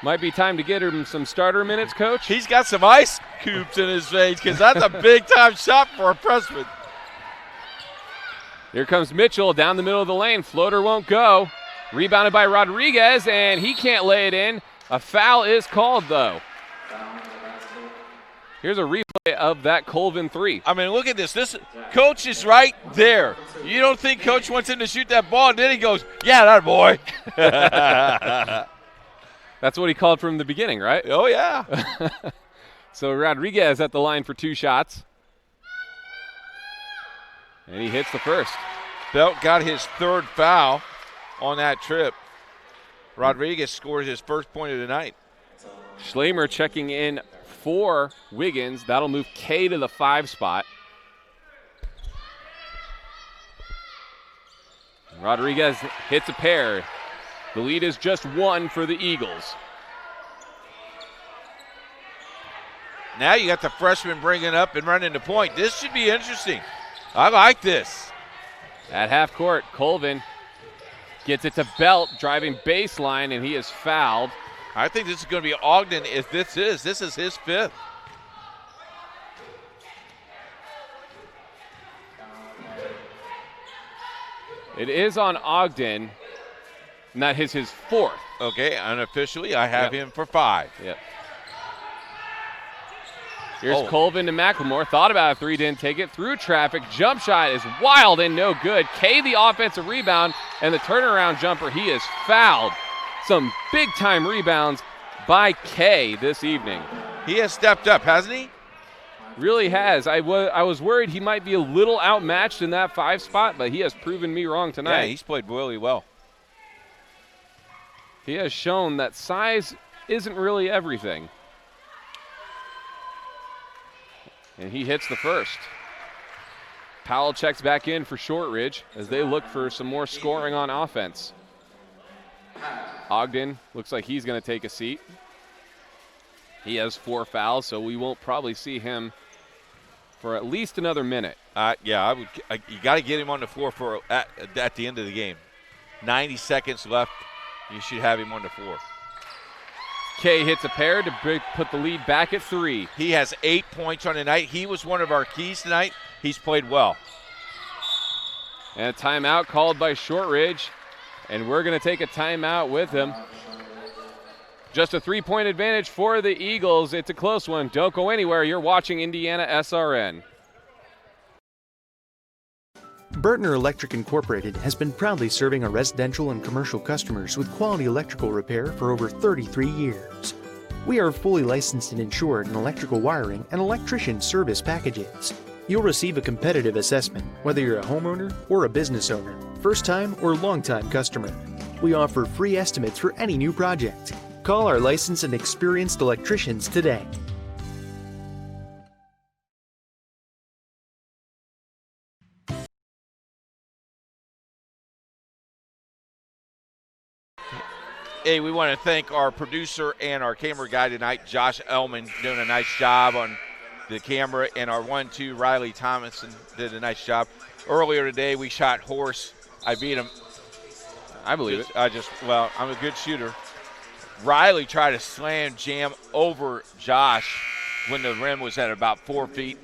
Might be time to get him some starter minutes, Coach. He's got some ice cubes in his veins because that's a big-time shot for a freshman. Here comes Mitchell down the middle of the lane. Floater won't go. Rebounded by Rodriguez, and he can't lay it in. A foul is called, though. Here's a replay of that Colvin three. I mean, look at this. This Coach is right there. You don't think Coach wants him to shoot that ball, and then he goes, yeah, that boy. That's what he called from the beginning, right? Oh, yeah. So Rodriguez at the line for 2 shots. And he hits the first. Belt got his 3rd foul on that trip. Rodriguez scores his 1st point of the night. Schlamer checking in for Wiggins. That'll move K to the 5 spot. Rodriguez hits a pair. The lead is just 1 for the Eagles. Now you got the freshman bringing up and running the point. This should be interesting. I like this. At half court, Colvin gets it to Belt, driving baseline, and he is fouled. I think this is going to be Ogden. If this is his 5th. It is on Ogden. And that is his 4th. Okay, unofficially, I have him for 5. Yep. Here's Colvin to McLemore. Thought about a 3, didn't take it. Through traffic. Jump shot is wild and no good. Kay the offensive rebound, and the turnaround jumper, he is fouled. Some big-time rebounds by Kay this evening. He has stepped up, hasn't he? Really has. I was worried he might be a little outmatched in that 5 spot, but he has proven me wrong tonight. Yeah, he's played really well. He has shown that size isn't really everything. And he hits the first. Powell checks back in for Shortridge as they look for some more scoring on offense. Ogden looks like he's going to take a seat. He has 4 fouls, so we won't probably see him for at least another minute. Yeah, you got to get him on the floor for at the end of the game. 90 seconds left. You should have him on the floor. Kay hits a pair to put the lead back at 3. He has 8 points on the night. He was one of our keys tonight. He's played well. And a timeout called by Shortridge, and we're going to take a timeout with him. Just a 3-point advantage for the Eagles. It's a close one. Don't go anywhere. You're watching Indiana SRN. Burtner Electric Incorporated has been proudly serving our residential and commercial customers with quality electrical repair for over 33 years. We are fully licensed and insured in electrical wiring and electrician service packages. You'll receive a competitive assessment whether you're a homeowner or a business owner, first-time or long-time customer. We offer free estimates for any new project. Call our licensed and experienced electricians today. Hey, we want to thank our producer and our camera guy tonight, Josh Ellman, doing a nice job on the camera, and our 1-2, Riley Thomason, did a nice job. Earlier today, we shot horse. I beat him. I believe it. I'm a good shooter. Riley tried to slam jam over Josh when the rim was at about 4 feet.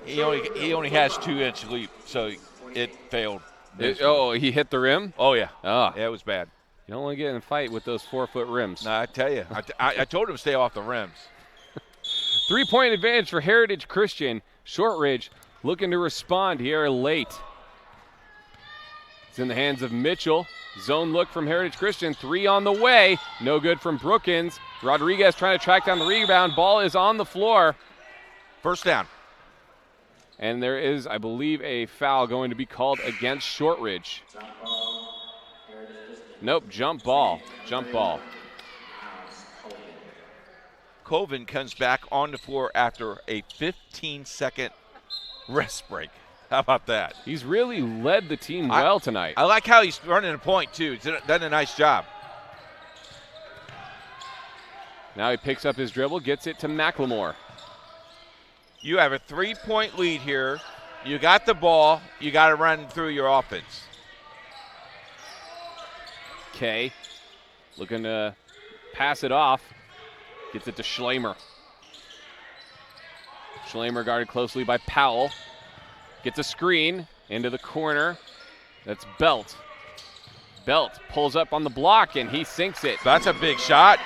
He only has 2-inch leap, so it failed. He hit the rim? Oh, yeah. Oh. Yeah, it was bad. You don't want to get in a fight with those 4-foot rims. No, I tell you. I told him to stay off the rims. 3-point advantage for Heritage Christian. Shortridge looking to respond here late. It's in the hands of Mitchell. Zone look from Heritage Christian. 3 on the way. No good from Brookins. Rodriguez trying to track down the rebound. Ball is on the floor. First down. And there is, I believe, a foul going to be called against Shortridge. Nope, jump ball. Jump ball. Colvin comes back on the floor after a 15-second rest break. How about that? He's really led the team well tonight. I like how he's running a point, too. He's done a nice job. Now he picks up his dribble, gets it to McLemore. You have a 3-point lead here. You got the ball. You got to run through your offense. Kay looking to pass it off. Gets it to Schlemer. Schlemer guarded closely by Powell. Gets a screen into the corner. That's Belt. Belt pulls up on the block, and he sinks it. That's a big shot.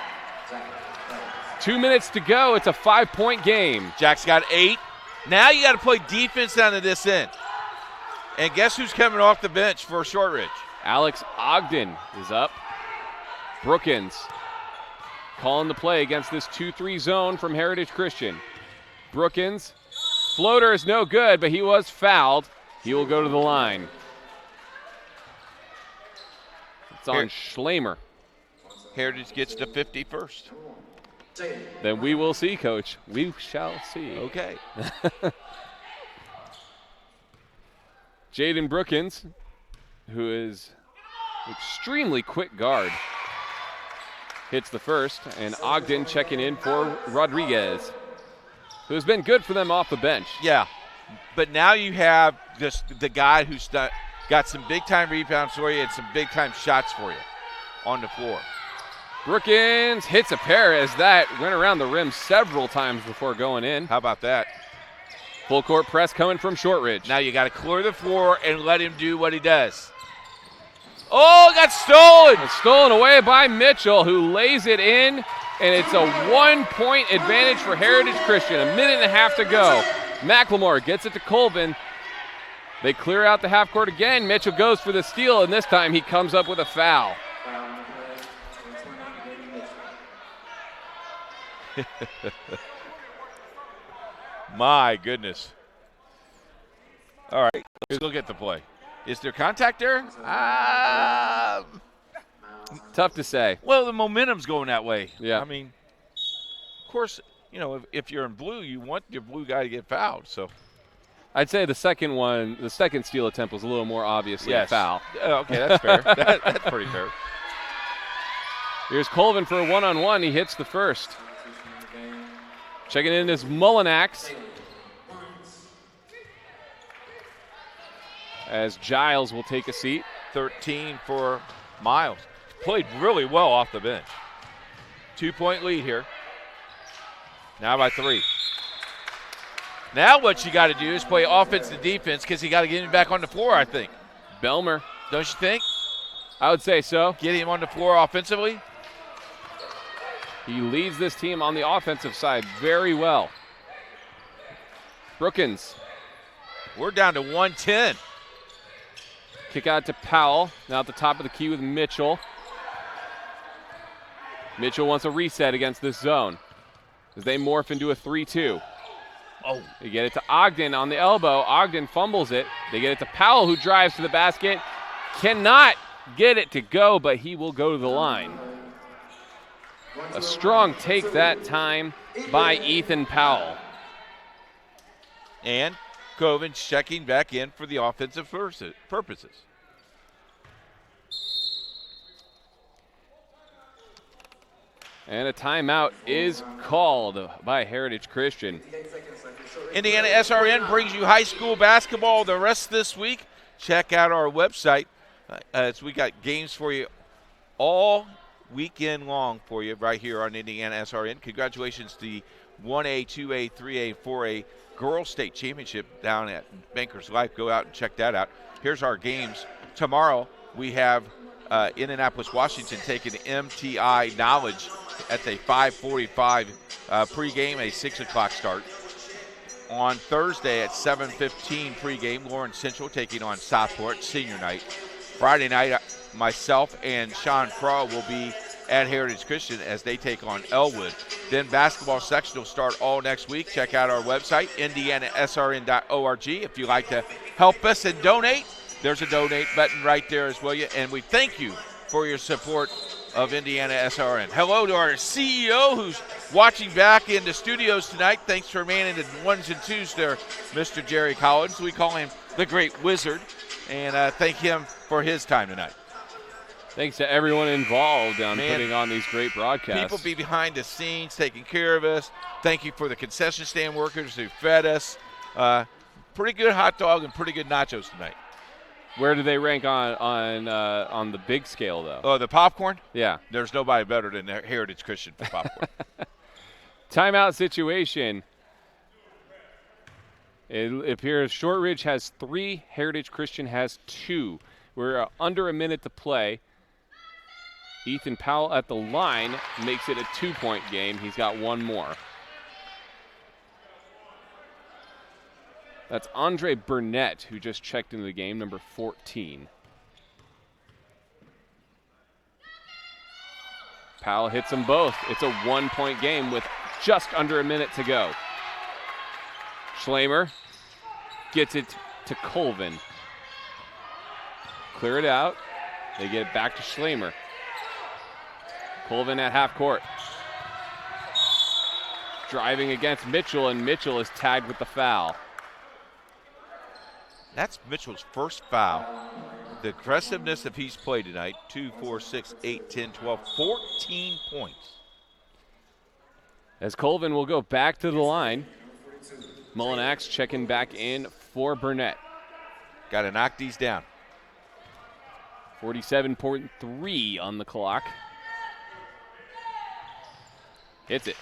2 minutes to go. It's a 5-point game. Jack's got 8. Now you got to play defense down to this end. And guess who's coming off the bench for Shortridge? Alex Ogden is up. Brookins calling the play against this 2-3 zone from Heritage Christian. Brookins, floater is no good, but he was fouled. He will go to the line. It's on Schlemer. Heritage gets to 50 first. Then we will see, Coach. We shall see. Okay. Jaden Brookins, who is extremely quick guard, hits the first, and Ogden checking in for Rodriguez, who's been good for them off the bench. Yeah, but now you have just the guy who's got some big-time rebounds for you and some big-time shots for you on the floor. Brookins hits a pair as that went around the rim several times before going in. How about that? Full court press coming from Shortridge. Now you got to clear the floor and let him do what he does. Oh, it got stolen. It's stolen away by Mitchell, who lays it in, and it's a 1-point advantage for Heritage Christian. 1.5 minutes to go. McLemore gets it to Colvin. They clear out the half court again. Mitchell goes for the steal, and this time he comes up with a foul. My goodness. All right, let's look at the play. Is there contact there? Tough to say. Well, the momentum's going that way. Yeah. I mean, of course, you know, if you're in blue, you want your blue guy to get fouled. So I'd say the second steal attempt was a little more obviously a foul. Okay, that's fair. That's pretty fair. Here's Colvin for a one-on-one. He hits the first. Checking in is Mullinax. As Giles will take a seat. 13 for Miles. Played really well off the bench. 2-point lead here. Now by 3. Now what you got to do is play offense to defense because you got to get him back on the floor, I think. Belmer. Don't you think? I would say so. Get him on the floor offensively. He leads this team on the offensive side very well. Brookins. We're down to 110. Kick out to Powell. Now at the top of the key with Mitchell. Mitchell wants a reset against this zone as they morph into a 3-2. Oh. They get it to Ogden on the elbow. Ogden fumbles it. They get it to Powell, who drives to the basket. Cannot get it to go, but he will go to the line. A strong take that time by Ethan Powell. And Colvin checking back in for the offensive purposes. And a timeout is called by Heritage Christian. Indiana SRN brings you high school basketball the rest of this week. Check out our website as we got games for you all weekend long for you right here on Indiana SRN. Congratulations to the 1A, 2A, 3A, 4A Girls State Championship down at Bankers Life. Go out and check that out. Here's our games. Tomorrow we have Indianapolis, Washington taking MTI Knowledge at the 5:45 pregame, a 6 o'clock start. On Thursday at 7:15 pregame, Lawrence Central taking on Southport, senior night. Friday night, myself and Sean Craw will be at Heritage Christian as they take on Elwood. Then basketball section will start all next week. Check out our website, indianasrn.org. If you'd like to help us and donate, there's a donate button right there as well. And we thank you for your support of Indiana SRN. Hello to our CEO who's watching back in the studios tonight. Thanks for manning the ones and twos there, Mr. Jerry Collins. We call him the Great Wizard, and thank him for his time tonight. Thanks to everyone involved on putting on these great broadcasts. People be behind the scenes taking care of us. Thank you for the concession stand workers who fed us. Pretty good hot dog and pretty good nachos tonight. Where do they rank on the big scale, though? Oh, the popcorn? Yeah. There's nobody better than Heritage Christian for popcorn. Timeout situation. It appears Shortridge has 3, Heritage Christian has 2. We're under a minute to play. Ethan Powell at the line makes it a 2-point game. He's got one more. That's Andre Burnett, who just checked into the game, number 14. Powell hits them both. It's a 1-point game with just under a minute to go. Schlamer gets it to Colvin. Clear it out. They get it back to Schlamer. Colvin at half court. Driving against Mitchell, and Mitchell is tagged with the foul. That's Mitchell's first foul. The aggressiveness that he's played tonight, 2, 4, 6, 8, 10, 12, 14 points. As Colvin will go back to the line. Mullinax checking back in for Burnett. Got to knock these down. 47.3 on the clock. Hits it.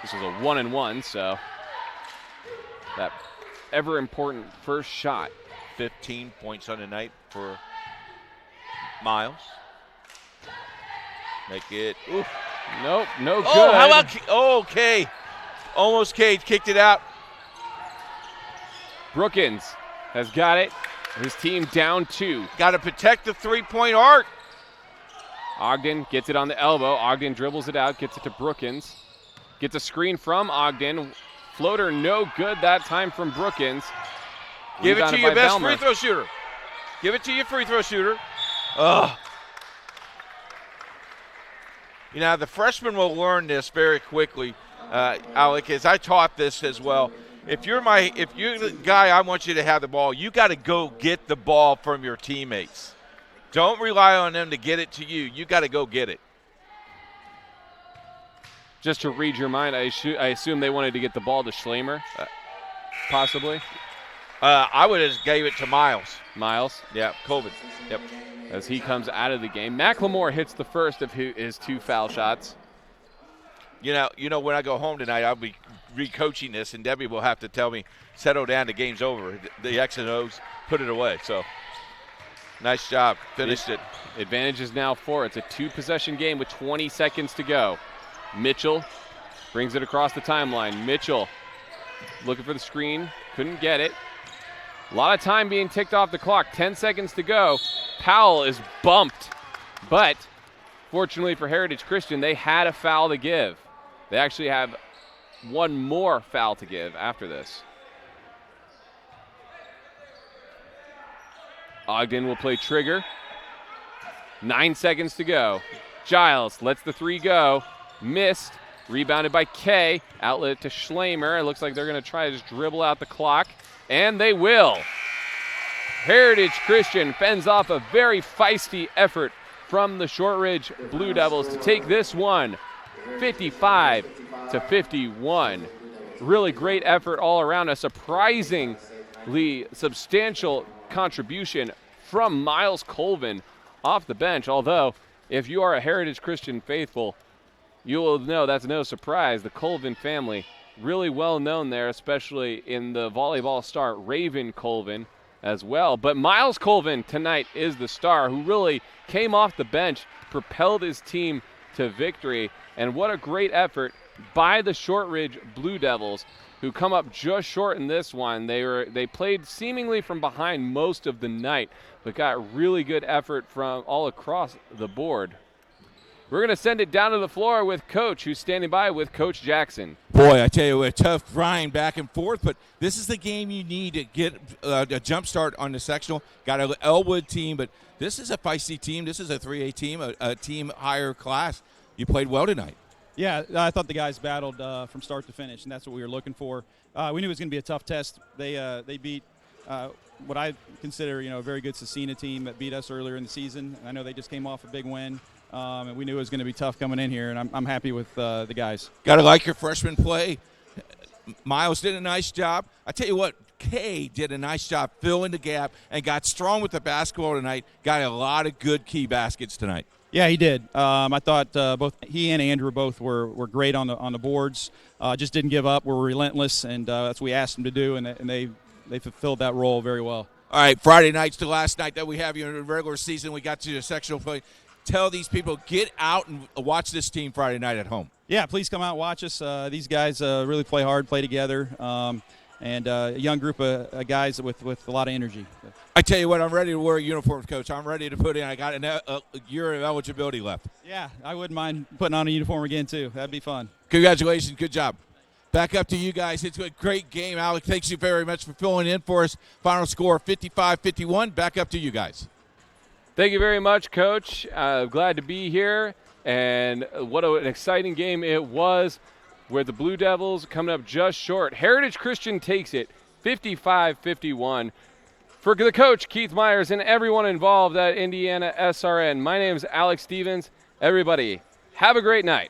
This was a 1-and-1, so that ever important first shot. 15 points on the night for Miles. Make it. Oof. Nope, no good. Oh, how about okay. Almost Cade kicked it out. Brookins has got it. His team down 2. Got to protect the three-point arc. Ogden gets it on the elbow. Ogden dribbles it out, gets it to Brookins. Gets a screen from Ogden. Floater no good that time from Brookins. Give it to your best Belmer. free throw shooter. Give it to your free throw shooter. Ugh. You know, the freshmen will learn this very quickly, Alec, as I taught this as well. If you're the guy I want you to have the ball, you got to go get the ball from your teammates. Don't rely on them to get it to you. You got to go get it. Just to read your mind, I assume they wanted to get the ball to Schlamer, possibly. I would have gave it to Miles. Miles? Yeah, Colvin. Yep. As he comes out of the game. McLemore hits the first of his 2 foul shots. You know, when I go home tonight, I'll be re-coaching this, and Debbie will have to tell me, settle down, the game's over. The X and O's, put it away. So, nice job. Finished it. Advantage is now 4. It's a 2-possession game with 20 seconds to go. Mitchell brings it across the timeline. Mitchell looking for the screen. Couldn't get it. A lot of time being ticked off the clock. 10 seconds to go. Powell is bumped. But fortunately for Heritage Christian, they had a foul to give. They actually have one more foul to give after this. Ogden will play trigger. 9 seconds to go. Giles lets the 3 go. Missed. Rebounded by Kay. Outlet to Schlamer. It looks like they're going to try to just dribble out the clock. And they will. Heritage Christian fends off a very feisty effort from the Shortridge Blue Devils to take this one 55-51. Really great effort all around. A surprisingly substantial contribution from Miles Colvin off the bench. Although, if you are a Heritage Christian faithful, you will know that's no surprise. The Colvin family, really well known there, especially in the volleyball star Raven Colvin as well. But Miles Colvin tonight is the star who really came off the bench, propelled his team to victory. And what a great effort by the Shortridge Blue Devils, who come up just short in this one. They played seemingly from behind most of the night, but got really good effort from all across the board. We're going to send it down to the floor with Coach, who's standing by with Coach Jackson. Boy, I tell you, a tough grind back and forth, but this is the game you need to get a jump start on the sectional. Got an Elwood team, but this is a feisty team. This is a 3A team, a team higher class. You played well tonight. Yeah, I thought the guys battled from start to finish, and that's what we were looking for. We knew it was going to be a tough test. They beat what I consider, a very good Cecina team that beat us earlier in the season. I know they just came off a big win. And we knew it was going to be tough coming in here, and I'm happy with the guys. Got to like your freshman play. Miles did a nice job. I tell you what, Kay did a nice job filling the gap and got strong with the basketball tonight. Got a lot of good key baskets tonight. Yeah, he did. I thought both he and Andrew both were great on the boards. Just didn't give up. Were relentless, and that's what we asked them to do, and they fulfilled that role very well. All right, Friday night's the last night that we have you in the regular season. We got to the sectional play. Tell these people, get out and watch this team Friday night at home. Yeah, please come out and watch us. These guys really play hard, play together, and a young group of guys with a lot of energy. I tell you what, I'm ready to wear a uniform, Coach. I'm ready to put in. I got a year of eligibility left. Yeah, I wouldn't mind putting on a uniform again, too. That'd be fun. Congratulations. Good job. Back up to you guys. It's a great game. Alec, thanks you very much for filling in for us. Final score 55-51. Back up to you guys. Thank you very much, Coach. Glad to be here. And what an exciting game it was, where the Blue Devils coming up just short. Heritage Christian takes it 55-51. For the coach, Keith Myers, and everyone involved at Indiana SRN, my name is Alex Stevens. Everybody, have a great night.